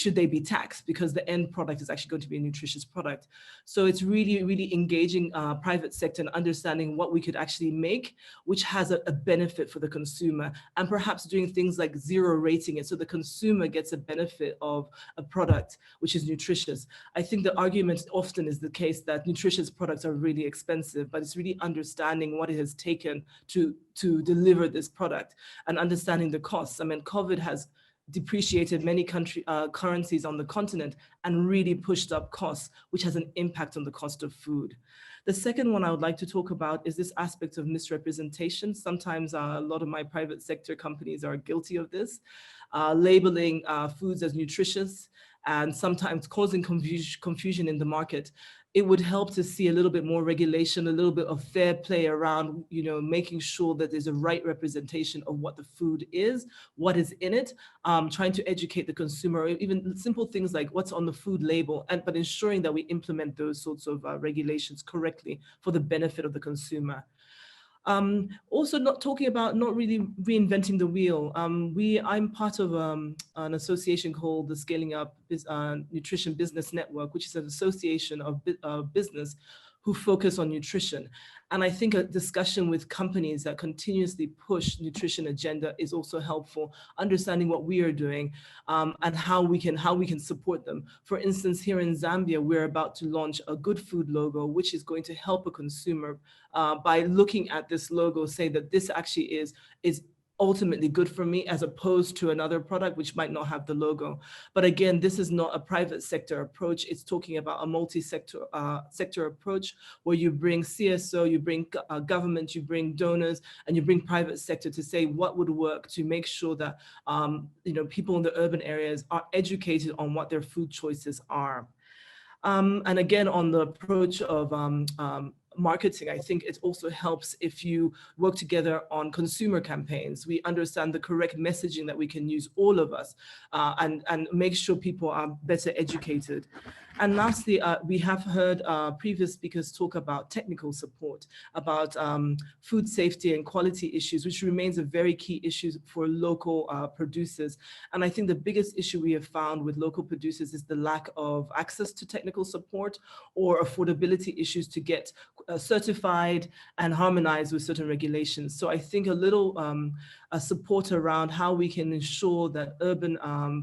[SPEAKER 7] taxed because the end product is actually going to be a nutritious product? So it's really engaging private sector and understanding what we could actually make, which has a benefit for the consumer, and perhaps doing things like zero rating it so the consumer gets a benefit of a product which is nutritious. I think the argument often is the case that nutritious products are really expensive, but it's really understanding what it has taken to deliver this product and understanding the costs. I mean, COVID has depreciated many currencies on the continent and really pushed up costs, which has an impact on the cost of food. The second one I would like to talk about is this aspect of misrepresentation. Sometimes a lot of my private sector companies are guilty of this, labeling foods as nutritious and sometimes causing confusion in the market. It would help to see a little bit more regulation, a little bit of fair play around, making sure that there's a right representation of what the food is, what is in it, trying to educate the consumer, even simple things like what's on the food label, but ensuring that we implement those sorts of regulations correctly for the benefit of the consumer. Also not really reinventing the wheel. I'm part of an association called the Scaling Up Nutrition Business Network, which is an association of business who focus on nutrition. And I think a discussion with companies that continuously push nutrition agenda is also helpful, understanding what we are doing and how we can support them. For instance, here in Zambia, we're about to launch a good food logo, which is going to help a consumer by looking at this logo, say that this actually is ultimately good for me as opposed to another product which might not have the logo. But again, this is not a private sector approach. It's talking about a multi-sector sector approach where you bring CSO, you bring government, you bring donors, and you bring private sector to say what would work to make sure that people in the urban areas are educated on what their food choices are. And again, on the approach of marketing, I think it also helps if you work together on consumer campaigns. We understand the correct messaging that we can use, all of us, and make sure people are better educated. And lastly, we have heard previous speakers talk about technical support, about food safety and quality issues, which remains a very key issue for local producers. And I think the biggest issue we have found with local producers is the lack of access to technical support or affordability issues to get certified and harmonized with certain regulations. So I think a little support around how we can ensure that urban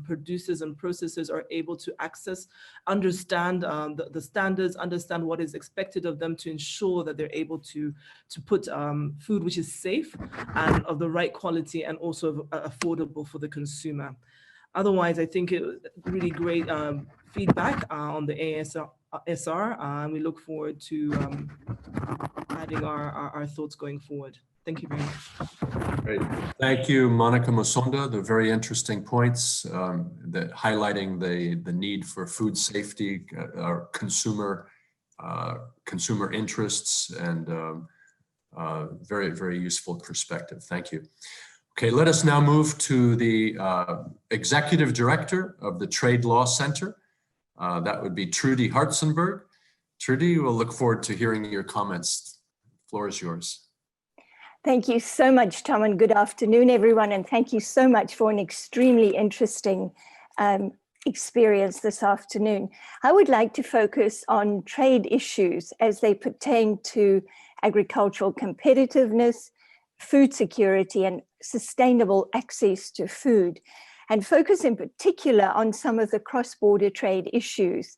[SPEAKER 7] producers and processors are able to access, understand the standards, understand what is expected of them to ensure that they're able to put food which is safe and of the right quality and also affordable for the consumer. Otherwise, I think it was really great feedback on the AASR, and we look forward to adding our thoughts going forward. Thank you very much.
[SPEAKER 1] Great. Thank you, Monica Musonda. They're very interesting points that highlighting the need for food safety, our consumer interests, and very, very useful perspective. Thank you. Okay, let us now move to the Executive Director of the Trade Law Center. That would be Trudy Hartzenberg. Trudy, we'll look forward to hearing your comments. The floor is yours.
[SPEAKER 8] Thank you so much, Tom, and good afternoon, everyone. And thank you so much for an extremely interesting experience this afternoon. I would like to focus on trade issues as they pertain to agricultural competitiveness, food security, and sustainable access to food, and focus in particular on some of the cross-border trade issues.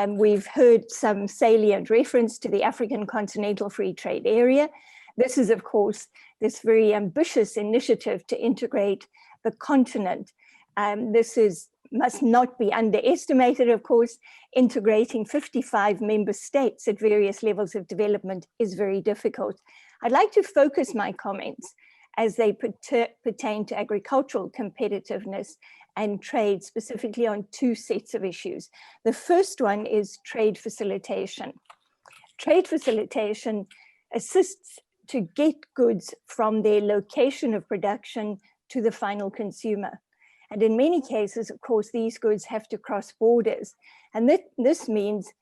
[SPEAKER 8] We've heard some salient reference to the African Continental Free Trade Area. This is, of course, this very ambitious initiative to integrate the continent. This must not be underestimated, of course. Integrating 55 member states at various levels of development is very difficult. I'd like to focus my comments as they pertain to agricultural competitiveness and trade, specifically on two sets of issues. The first one is trade facilitation. Trade facilitation assists to get goods from their location of production to the final consumer. And in many cases, of course, these goods have to cross borders. And this means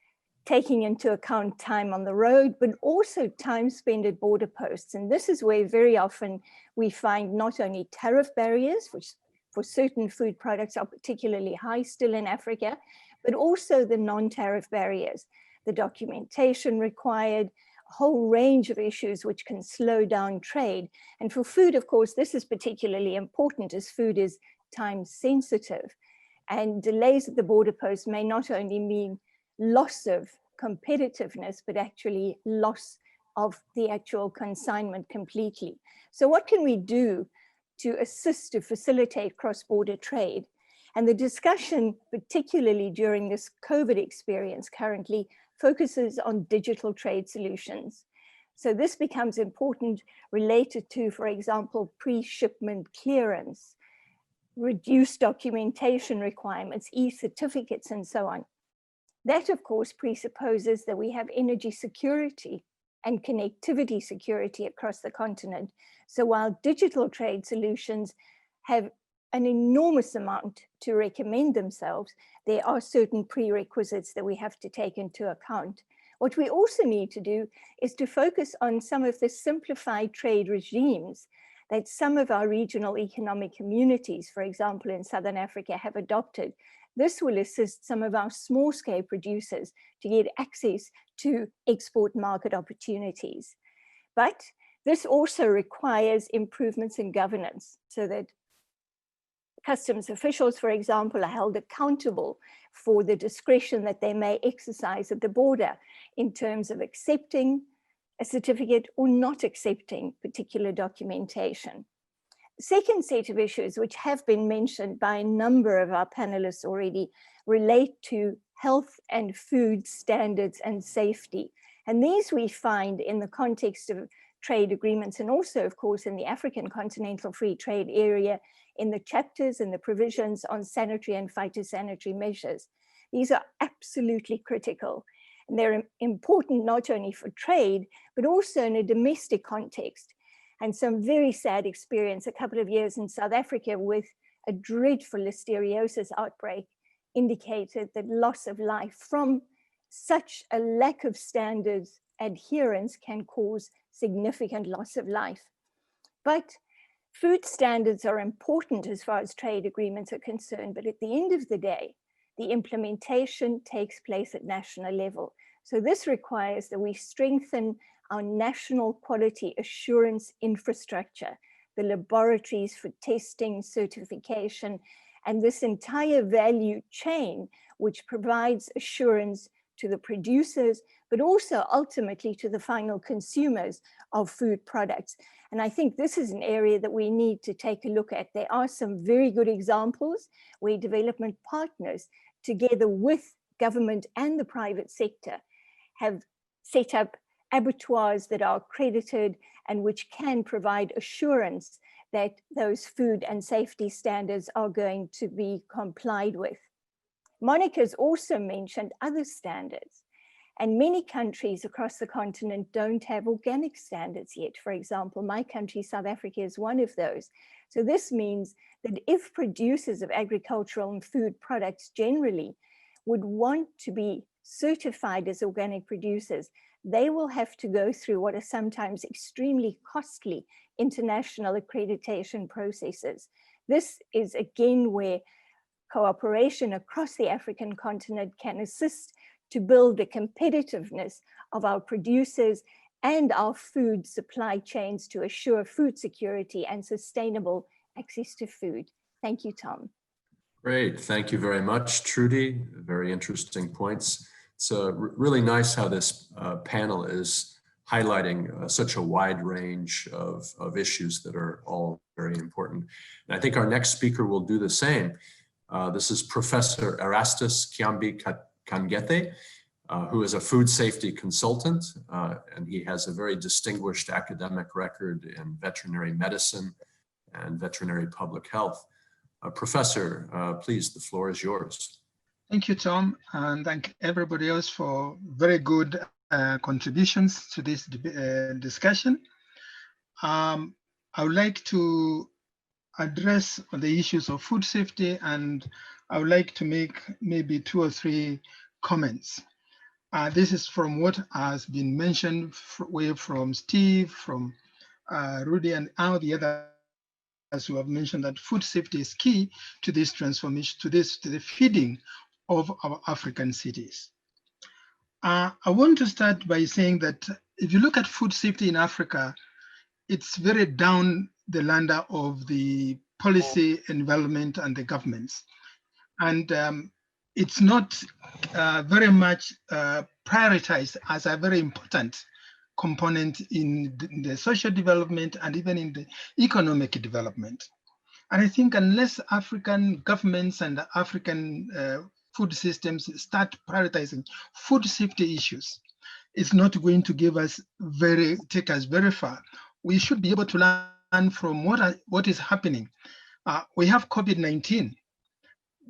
[SPEAKER 8] taking into account time on the road, but also time spent at border posts. And this is where very often we find not only tariff barriers, which for certain food products are particularly high still in Africa, but also the non-tariff barriers, the documentation required, a whole range of issues which can slow down trade. And for food, of course, this is particularly important as food is time sensitive. And delays at the border post may not only mean loss of competitiveness, but actually loss of the actual consignment completely. So what can we do to assist to facilitate cross-border trade? And the discussion, particularly during this COVID experience currently, focuses on digital trade solutions. So this becomes important related to, for example, pre-shipment clearance, reduced documentation requirements, e-certificates, and so on. That, of course, presupposes that we have energy security and connectivity security across the continent. So while digital trade solutions have an enormous amount to recommend themselves, there are certain prerequisites that we have to take into account. What we also need to do is to focus on some of the simplified trade regimes that some of our regional economic communities, for example, in Southern Africa, have adopted. This will assist some of our small-scale producers to get access to export market opportunities. But this also requires improvements in governance so that customs officials, for example, are held accountable for the discretion that they may exercise at the border in terms of accepting a certificate or not accepting particular documentation. The second set of issues, which have been mentioned by a number of our panelists already, relate to health and food standards and safety. And these we find in the context of trade agreements and also, of course, in the African Continental Free Trade Area, in the chapters and the provisions on sanitary and phytosanitary measures. These are absolutely critical. And they're important not only for trade, but also in a domestic context. And some very sad experience a couple of years in South Africa with a dreadful listeriosis outbreak indicated that loss of life from such a lack of standards adherence can cause significant loss of life. But food standards are important as far as trade agreements are concerned, but at the end of the day, the implementation takes place at national level. So this requires that we strengthen our national quality assurance infrastructure, the laboratories for testing, certification, and this entire value chain, which provides assurance to the producers, but also ultimately to the final consumers of food products. And I think this is an area that we need to take a look at. There are some very good examples where development partners, together with government and the private sector, have set up abattoirs that are accredited and which can provide assurance that those food and safety standards are going to be complied with. Monica's also mentioned other standards, and many countries across the continent don't have organic standards yet. For example, my country, South Africa, is one of those. So this means that if producers of agricultural and food products generally would want to be certified as organic producers, they will have to go through what are sometimes extremely costly international accreditation processes. This is again where cooperation across the African continent can assist to build the competitiveness of our producers and our food supply chains to assure food security and sustainable access to food. Thank you, Tom.
[SPEAKER 1] Great, thank you very much, Trudy. Very interesting points. It's really nice how this panel is highlighting such a wide range of issues that are all very important. And I think our next speaker will do the same. This is Professor Erastus Kiambi Kangete, who is a food safety consultant, and he has a very distinguished academic record in veterinary medicine and veterinary public health. Professor, please, the floor is yours.
[SPEAKER 9] Thank you, Tom, and thank everybody else for very good contributions to this discussion. I would like to address the issues of food safety, and I would like to make maybe 2 or 3 comments. This is from what has been mentioned from Steve, from Rudy, and all the others who have mentioned that food safety is key to this transformation, to the feeding of our African cities. I want to start by saying that if you look at food safety in Africa, it's very down the ladder of the policy environment and the governments. And it's not very much prioritized as a very important component in the social development and even in the economic development. And I think unless African governments and African food systems start prioritizing food safety issues, it's not going to take us very far. We should be able to learn from what is happening. We have COVID-19,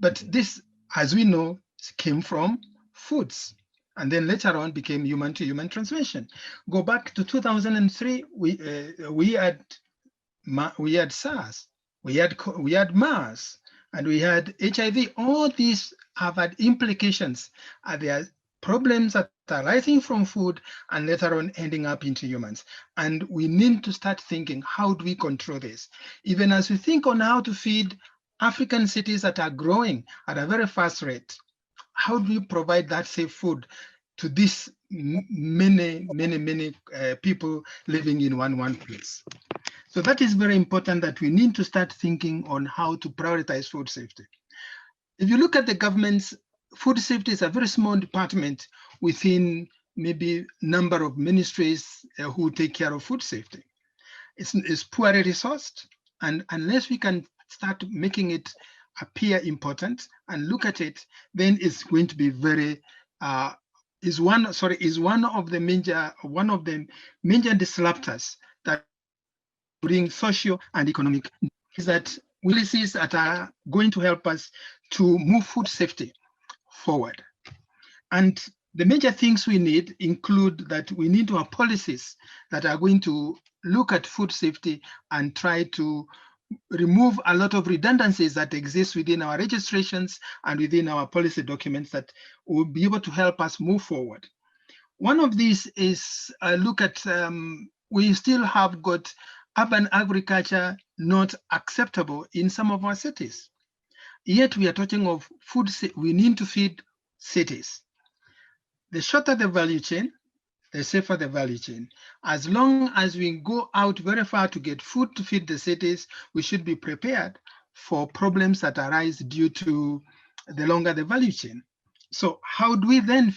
[SPEAKER 9] but this, as we know, came from foods, and then later on became human-to-human transmission. Go back to 2003, we had SARS, we had MERS, and we had HIV. All these have had implications. There are problems that are rising from food and later on ending up into humans. And we need to start thinking, how do we control this? Even as we think on how to feed African cities that are growing at a very fast rate. How do you provide that safe food to these many people living in one place? So that is very important, that we need to start thinking on how to prioritize food safety. If you look at the government's food safety, is a very small department within maybe number of ministries who take care of food safety. It's poorly resourced, and unless we can start making it appear important and look at it, then it's going to be very is one of the major disruptors that bring social and economic, is that policies that are going to help us to move food safety forward. And the major things we need include that we need to have policies that are going to look at food safety and try to remove a lot of redundancies that exist within our registrations and within our policy documents that will be able to help us move forward. One of these is look at, we still have got urban agriculture not acceptable in some of our cities. Yet we are talking of food, we need to feed cities. The shorter the value chain, the safer the value chain. As long as we go out very far to get food to feed the cities, we should be prepared for problems that arise due to the longer the value chain. So how do we then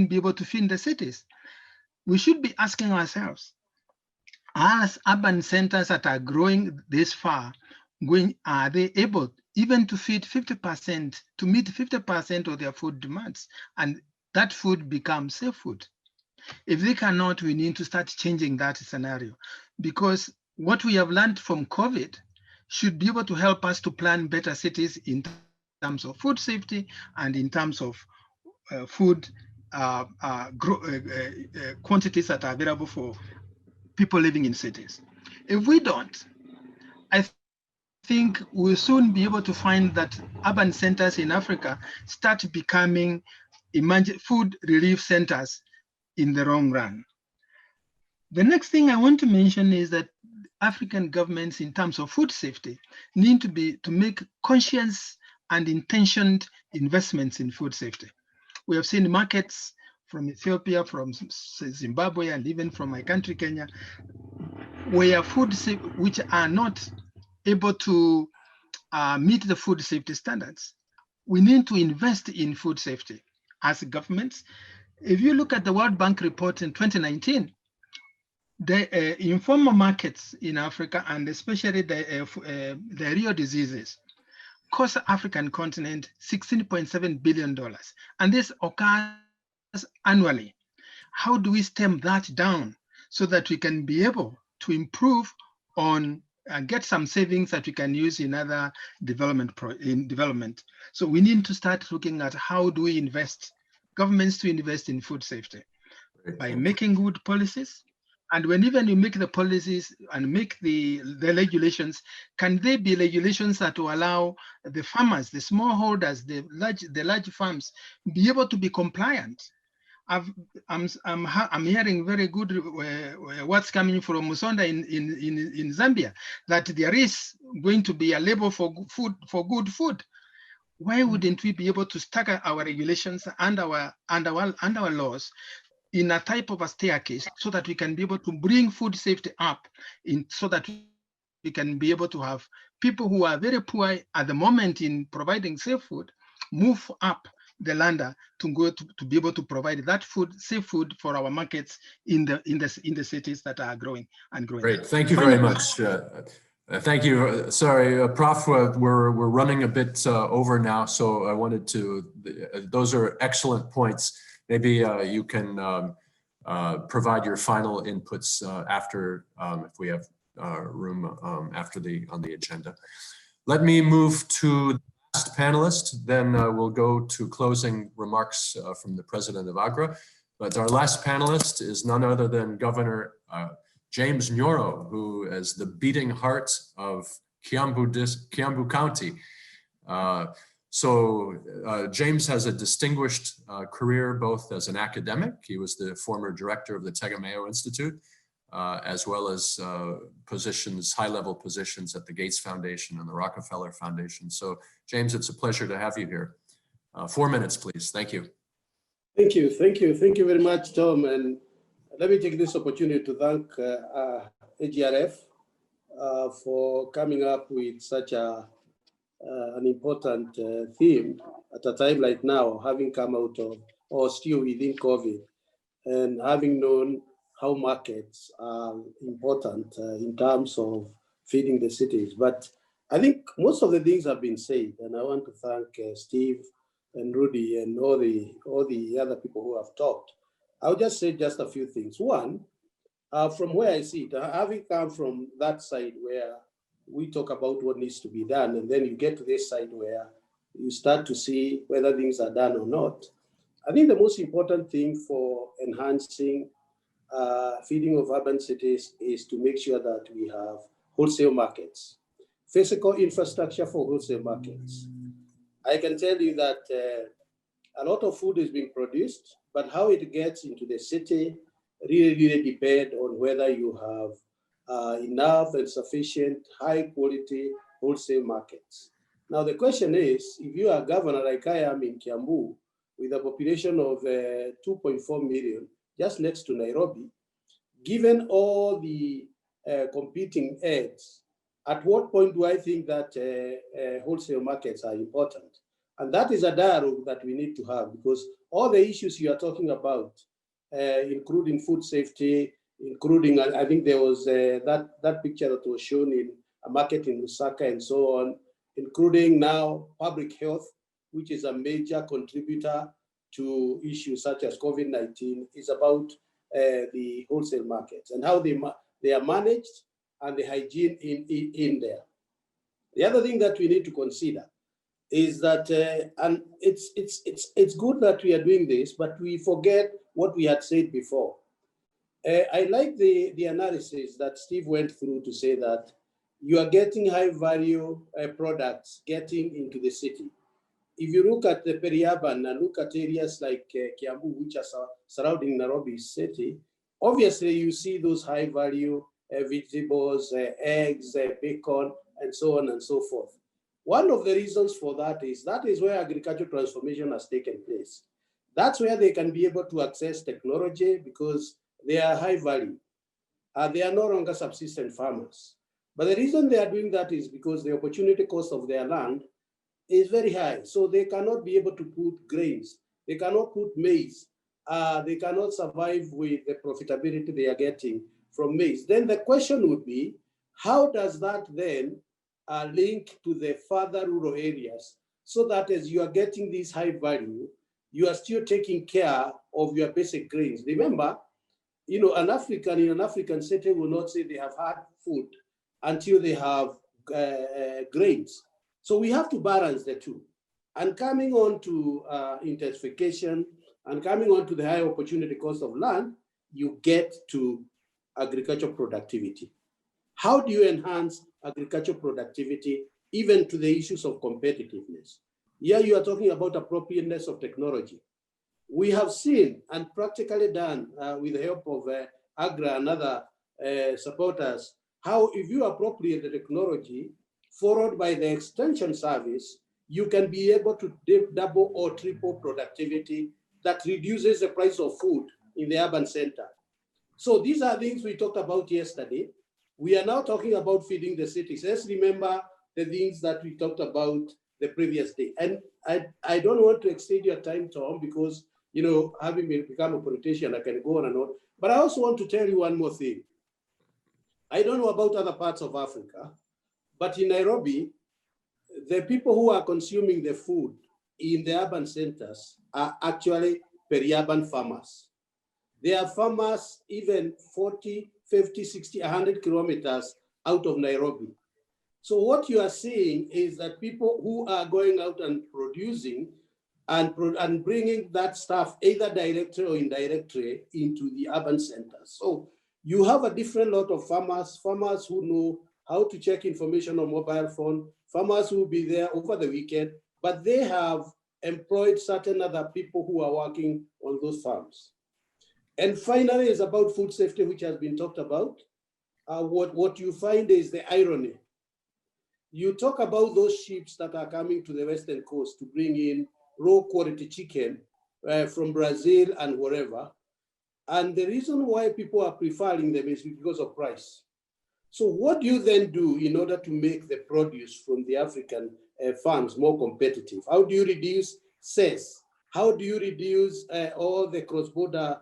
[SPEAKER 9] be able to feed the cities? We should be asking ourselves, as urban centers that are growing this far, are they able even to feed 50%, to meet 50% of their food demands, and that food becomes safe food? If they cannot, we need to start changing that scenario, because what we have learned from COVID should be able to help us to plan better cities in terms of food safety and in terms of food quantities that are available for people living in cities. If we don't, I think we'll soon be able to find that urban centers in Africa start becoming food relief centers in the long run. The next thing I want to mention is that African governments, in terms of food safety, need to make conscious and intentioned investments in food safety. We have seen markets from Ethiopia, from Zimbabwe, and even from my country, Kenya, where which are not able to meet the food safety standards. We need to invest in food safety as governments. If you look at the World Bank report in 2019, the informal markets in Africa, and especially the real diseases, cost the African continent $16.7 billion. And this occurs annually. How do we stem that down so that we can be able to improve on and get some savings that we can use in other development? So we need to start looking at how do we invest, governments to invest in food safety by making good policies. And when even you make the policies and make the regulations, can they be regulations that will allow the farmers, the smallholders, the large farms, be able to be compliant? I'm hearing very good what's coming from Musonda in Zambia, that there is going to be a label for good food. Why wouldn't we be able to stagger our regulations and our laws in a type of a staircase so that we can be able to bring food safety up, so that we can be able to have people who are very poor at the moment in providing safe food move up the ladder to be able to provide that safe food for our markets in the cities that are growing and growing.
[SPEAKER 1] Great, thank you very much. Thank you. Sorry, Prof, we're running a bit over now, so I wanted to. Those are excellent points. Maybe you can provide your final inputs after, if we have room after on the agenda. Let me move to the last panelist, then we'll go to closing remarks from the president of AGRA. But our last panelist is none other than Governor James Nyoro, who is the beating heart of Kiambu County. James has a distinguished career both as an academic. He was the former director of the Tegemeo Institute, as well as positions, high-level positions at the Gates Foundation and the Rockefeller Foundation. So, James, it's a pleasure to have you here. 4 minutes, please. Thank you.
[SPEAKER 10] Thank you. Thank you. Thank you very much, Tom. And let me take this opportunity to thank AGRF for coming up with such an important theme at a time like now, having come out of or still within COVID, and having known how markets are important in terms of feeding the cities. But I think most of the things have been said, and I want to thank Steve and Rudy and all the other people who have talked. I'll just say just a few things. One, from where I see it, having come from that side where we talk about what needs to be done, and then you get to this side where you start to see whether things are done or not. I think the most important thing for enhancing feeding of urban cities is to make sure that we have wholesale markets, physical infrastructure for wholesale markets. I can tell you that a lot of food is being produced, but how it gets into the city really depends on whether you have enough and sufficient high quality wholesale markets. Now the question is, if you are a governor like I am in Kiambu, with a population of 2.4 million, just next to Nairobi, given all the competing aids, at what point do I think that wholesale markets are important? And that is a dialogue that we need to have, because all the issues you are talking about, including food safety, including, I think there was that picture that was shown in a market in Lusaka and so on, including now public health, which is a major contributor to issues such as COVID-19, is about the wholesale markets and how they are managed and the hygiene in there. The other thing that we need to consider is that, and it's good that we are doing this, but we forget what we had said before. I like the analysis that Steve went through to say that you are getting high value products getting into the city. If you look at the peri-urban and look at areas like Kiambu, which are surrounding Nairobi city, obviously you see those high value vegetables, eggs, bacon, and so on and so forth. One of the reasons for that is where agricultural transformation has taken place. That's where they can be able to access technology because they are high value. They are no longer subsistence farmers. But the reason they are doing that is because the opportunity cost of their land is very high. So they cannot be able to put grains. They cannot put maize. They cannot survive with the profitability they are getting from maize. Then the question would be, how does that then link to the further rural areas so that as you are getting this high value, you are still taking care of your basic grains? Remember, you know, in an African city will not say they have had food until they have grains. So we have to balance the two. And coming on to intensification and coming on to the high opportunity cost of land, you get to agricultural productivity. How do you enhance agricultural productivity even to the issues of competitiveness? Here you are talking about appropriateness of technology. We have seen and practically done with the help of AGRA and other supporters, how if you appropriate the technology followed by the extension service, you can be able to double or triple productivity that reduces the price of food in the urban center. So these are things we talked about yesterday. We are now talking about feeding the cities. Let's remember the things that we talked about the previous day. And I don't want to extend your time, Tom, because, you know, having become a politician, I can go on and on. But I also want to tell you one more thing. I don't know about other parts of Africa, but in Nairobi, the people who are consuming the food in the urban centers are actually peri-urban farmers. They are farmers even 40, 50, 60, 100 kilometers out of Nairobi. So what you are seeing is that people who are going out and producing and bringing that stuff either directly or indirectly into the urban centers. So you have a different lot of farmers who know how to check information on mobile phone, farmers who will be there over the weekend, but they have employed certain other people who are working on those farms. And finally, is about food safety, which has been talked about. What you find is the irony. You talk about those ships that are coming to the Western coast to bring in raw quality chicken from Brazil and wherever. And the reason why people are preferring them is because of price. So what do you then do in order to make the produce from the African farms more competitive? How do you reduce cess? How do you reduce all the cross-border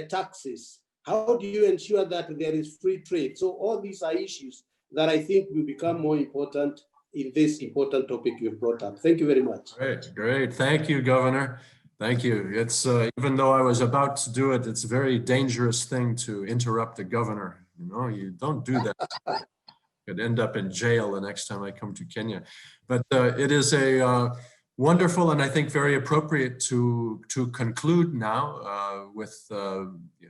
[SPEAKER 10] taxes? How do you ensure that there is free trade? So all these are issues that I think will become more important in this important topic you brought up. Thank you very much.
[SPEAKER 1] Great, great. Thank you, Governor. Thank you. It's even though I was about to do it, it's a very dangerous thing to interrupt the governor. You know, you don't do that. Could end up in jail the next time I come to Kenya. But it is a wonderful and I think very appropriate to conclude now with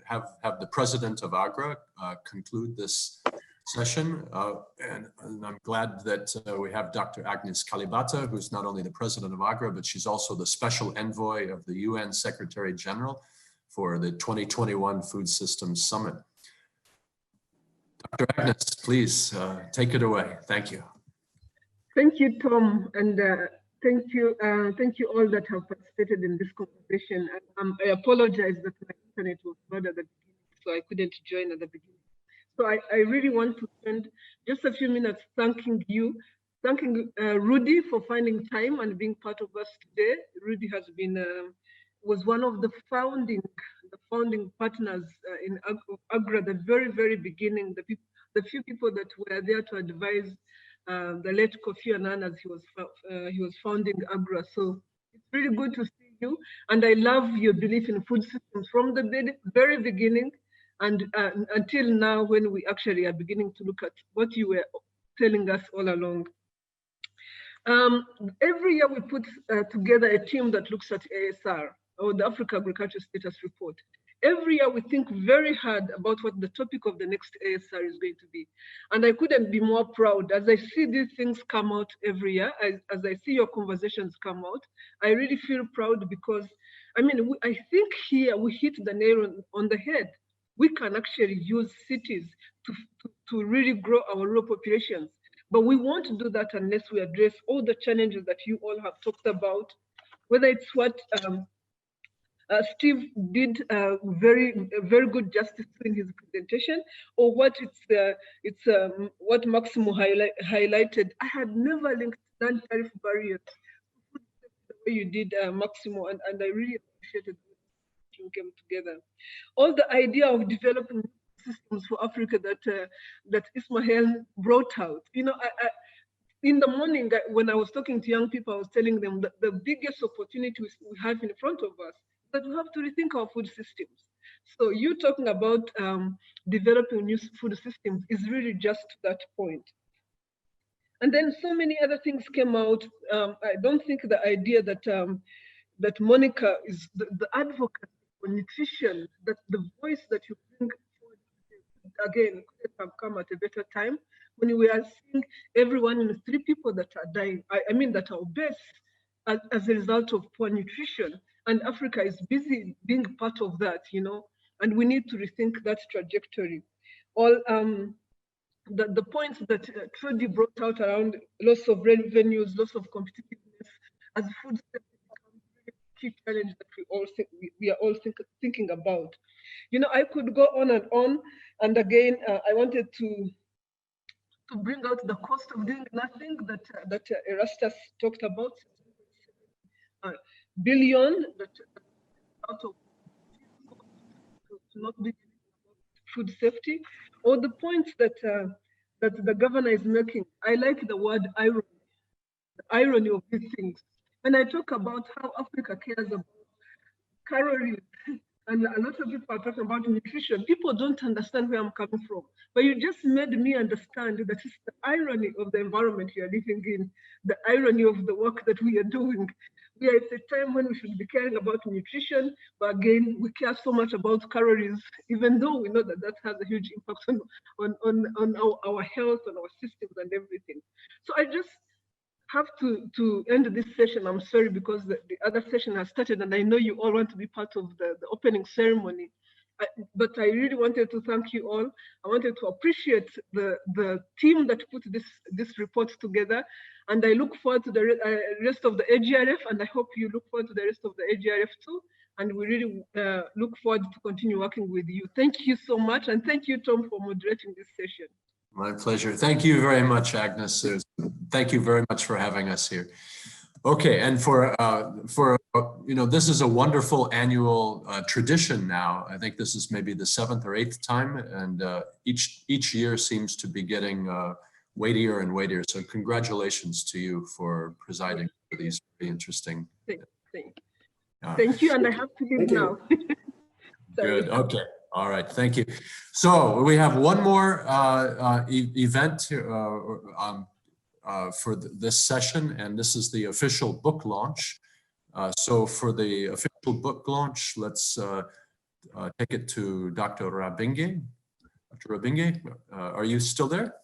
[SPEAKER 1] have the president of AGRA conclude this session. And I'm glad that we have Dr. Agnes Kalibata, who's not only the president of AGRA, but she's also the special envoy of the UN Secretary General for the 2021 Food Systems Summit. Dr. Agnes, please take it away. Thank you.
[SPEAKER 11] Thank you, Tom, and thank you all that have participated in this conversation. I apologize that my internet was bad at the beginning, so I couldn't join at the beginning. So I really want to spend just a few minutes thanking Rudy for finding time and being part of us today. Rudy has been was one of the founding partners in AGRA, the very beginning, the few people that were there to advise the late Kofi Annan as he was founding AGRA. So it's really good to see you, and I love your belief in food systems from the very beginning and until now, when we actually are beginning to look at what you were telling us all along. Every year we put together a team that looks at ASR, or the Africa Agriculture Status Report. Every year we think very hard about what the topic of the next ASR is going to be. And I couldn't be more proud as I see these things come out every year, as I see your conversations come out. I really feel proud because, I mean, I think here we hit the nail on the head. We can actually use cities to really grow our rural populations. But we won't do that unless we address all the challenges that you all have talked about, whether it's what Steve did very good justice in his presentation, or what what Maximo highlighted. I had never linked non-tariff barriers the way you did, Maximo, and I really appreciated you came together. All the idea of developing systems for Africa that Ismail brought out. You know, in the morning when I was talking to young people, I was telling them that the biggest opportunity we have in front of us is that we have to rethink our food systems. So you talking about developing new food systems is really just that point. And then so many other things came out. I don't think the idea that that Monica is the advocate for nutrition, that the voice that you bring forward, again, could have come at a better time when we are seeing everyone in 3 people that are dying. I mean, that are obese as a result of poor nutrition. And Africa is busy being part of that, you know, and we need to rethink that trajectory. All the points that Trudy brought out around loss of revenues, loss of competitiveness, as food safety becomes a key challenge that we are all thinking about. You know, I could go on, and again, I wanted to bring out the cost of doing nothing that Erastus talked about, billion that out of to not be food safety, or the points that the governor is making. I like the word irony, the irony of these things. When I talk about how Africa cares about calories, and a lot of people are talking about nutrition, people don't understand where I'm coming from. But you just made me understand that it's the irony of the environment we are living in, the irony of the work that we are doing. We are at a time when we should be caring about nutrition, but again, we care so much about calories, even though we know that that has a huge impact on our health, on our systems and everything. So I just have to end this session. I'm sorry, because the other session has started and I know you all want to be part of the opening ceremony. But I really wanted to thank you all. I wanted to appreciate the team that put this report together. And I look forward to the rest of the AGRF, and I hope you look forward to the rest of the AGRF too. And we really look forward to continue working with you. Thank you so much. And thank you, Tom, for moderating this session.
[SPEAKER 1] My pleasure. Thank you very much, Agnes. Thank you very much for having us here. Okay, and for this is a wonderful annual tradition now. I think this is maybe the 7th or 8th time, and each year seems to be getting weightier and weightier. So congratulations to you for presiding over these very interesting.
[SPEAKER 11] Thank you, and I have to leave now.
[SPEAKER 1] Good. Okay. All right. Thank you. So we have one more event for this session, and this is the official book launch. So for the official book launch, let's take it to Dr. Rabinge. Dr. Rabinge, are you still there?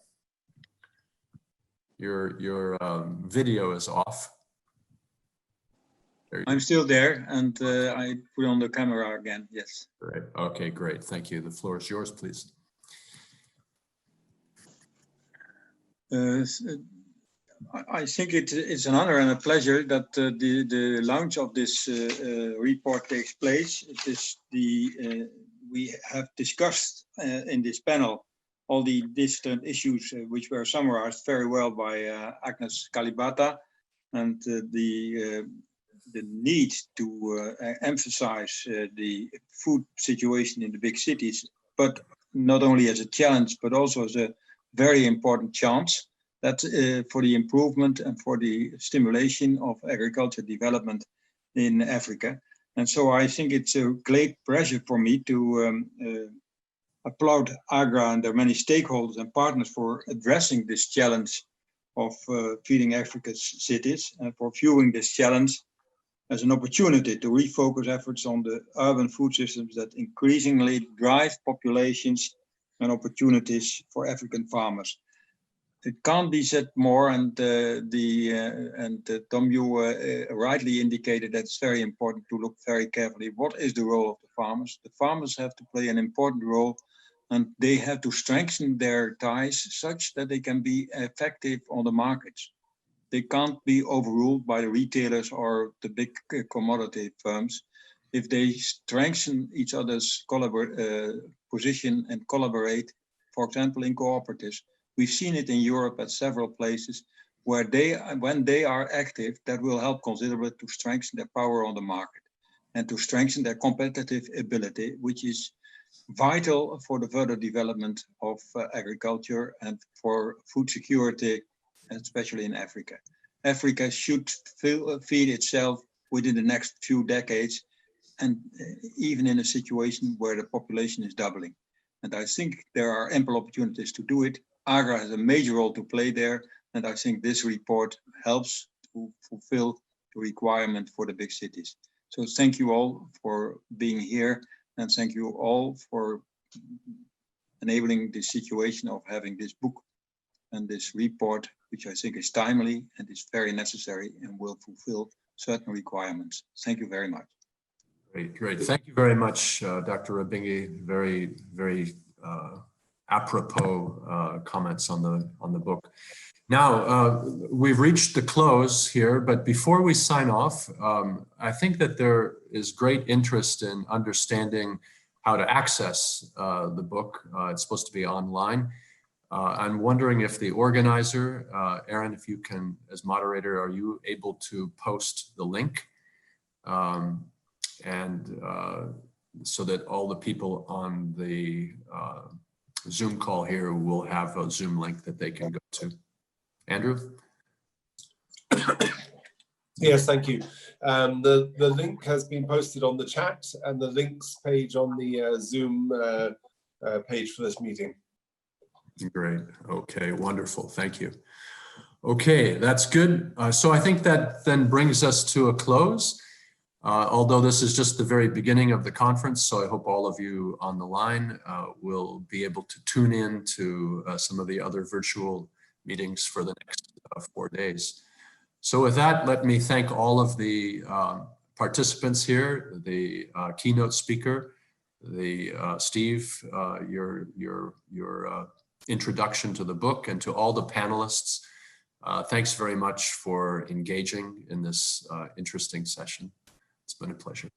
[SPEAKER 1] Your video is off.
[SPEAKER 3] I'm still there, and I put on the camera again, yes.
[SPEAKER 1] Great. Okay, great. Thank you. The floor is yours, please.
[SPEAKER 3] I think it's an honor and a pleasure that the launch of this report takes place. We have discussed in this panel all the distant issues which were summarized very well by Agnes Kalibata, and the need to emphasize the food situation in the big cities, but not only as a challenge, but also as a very important chance that for the improvement and for the stimulation of agriculture development in Africa. And so I think it's a great pleasure for me to applaud AGRA and their many stakeholders and partners for addressing this challenge of feeding Africa's cities, and for viewing this challenge as an opportunity to refocus efforts on the urban food systems that increasingly drive populations and opportunities for African farmers. It can't be said more, and Tom, you rightly indicated that it's very important to look very carefully. What is the role of the farmers? The farmers have to play an important role, and they have to strengthen their ties such that they can be effective on the markets. They can't be overruled by the retailers or the big commodity firms. If they strengthen each other's position and collaborate, for example, in cooperatives. We've seen it in Europe at several places where when they are active, that will help considerably to strengthen their power on the market and to strengthen their competitive ability, which is vital for the further development of agriculture and for food security, especially in Africa. Africa should feed itself within the next few decades, and even in a situation where the population is doubling. And I think there are ample opportunities to do it. AGRA has a major role to play there, and I think this report helps to fulfill the requirement for the big cities. So thank you all for being here, and thank you all for enabling the situation of having this book and this report, which I think is timely and is very necessary and will fulfill certain requirements. Thank you very much.
[SPEAKER 1] Great. Thank you very much, Dr. Rabinge. Very, very apropos comments on the book. Now, we've reached the close here, but before we sign off, I think that there is great interest in understanding how to access the book. It's supposed to be online. I'm wondering if the organizer, Aaron, if you can, as moderator, are you able to post the link? So that all the people on the Zoom call here will have a Zoom link that they can go to. Andrew?
[SPEAKER 2] Yes, thank you. The link has been posted on the chat and the links page on the Zoom page for this meeting.
[SPEAKER 1] Great. Okay, wonderful. Thank you. Okay, that's good. So I think that then brings us to a close. Although this is just the very beginning of the conference, so I hope all of you on the line will be able to tune in to some of the other virtual meetings for the next 4 days. So with that, let me thank all of the participants here, the keynote speaker, Steve, your introduction to the book, and to all the panelists. Thanks very much for engaging in this interesting session. It's been a pleasure.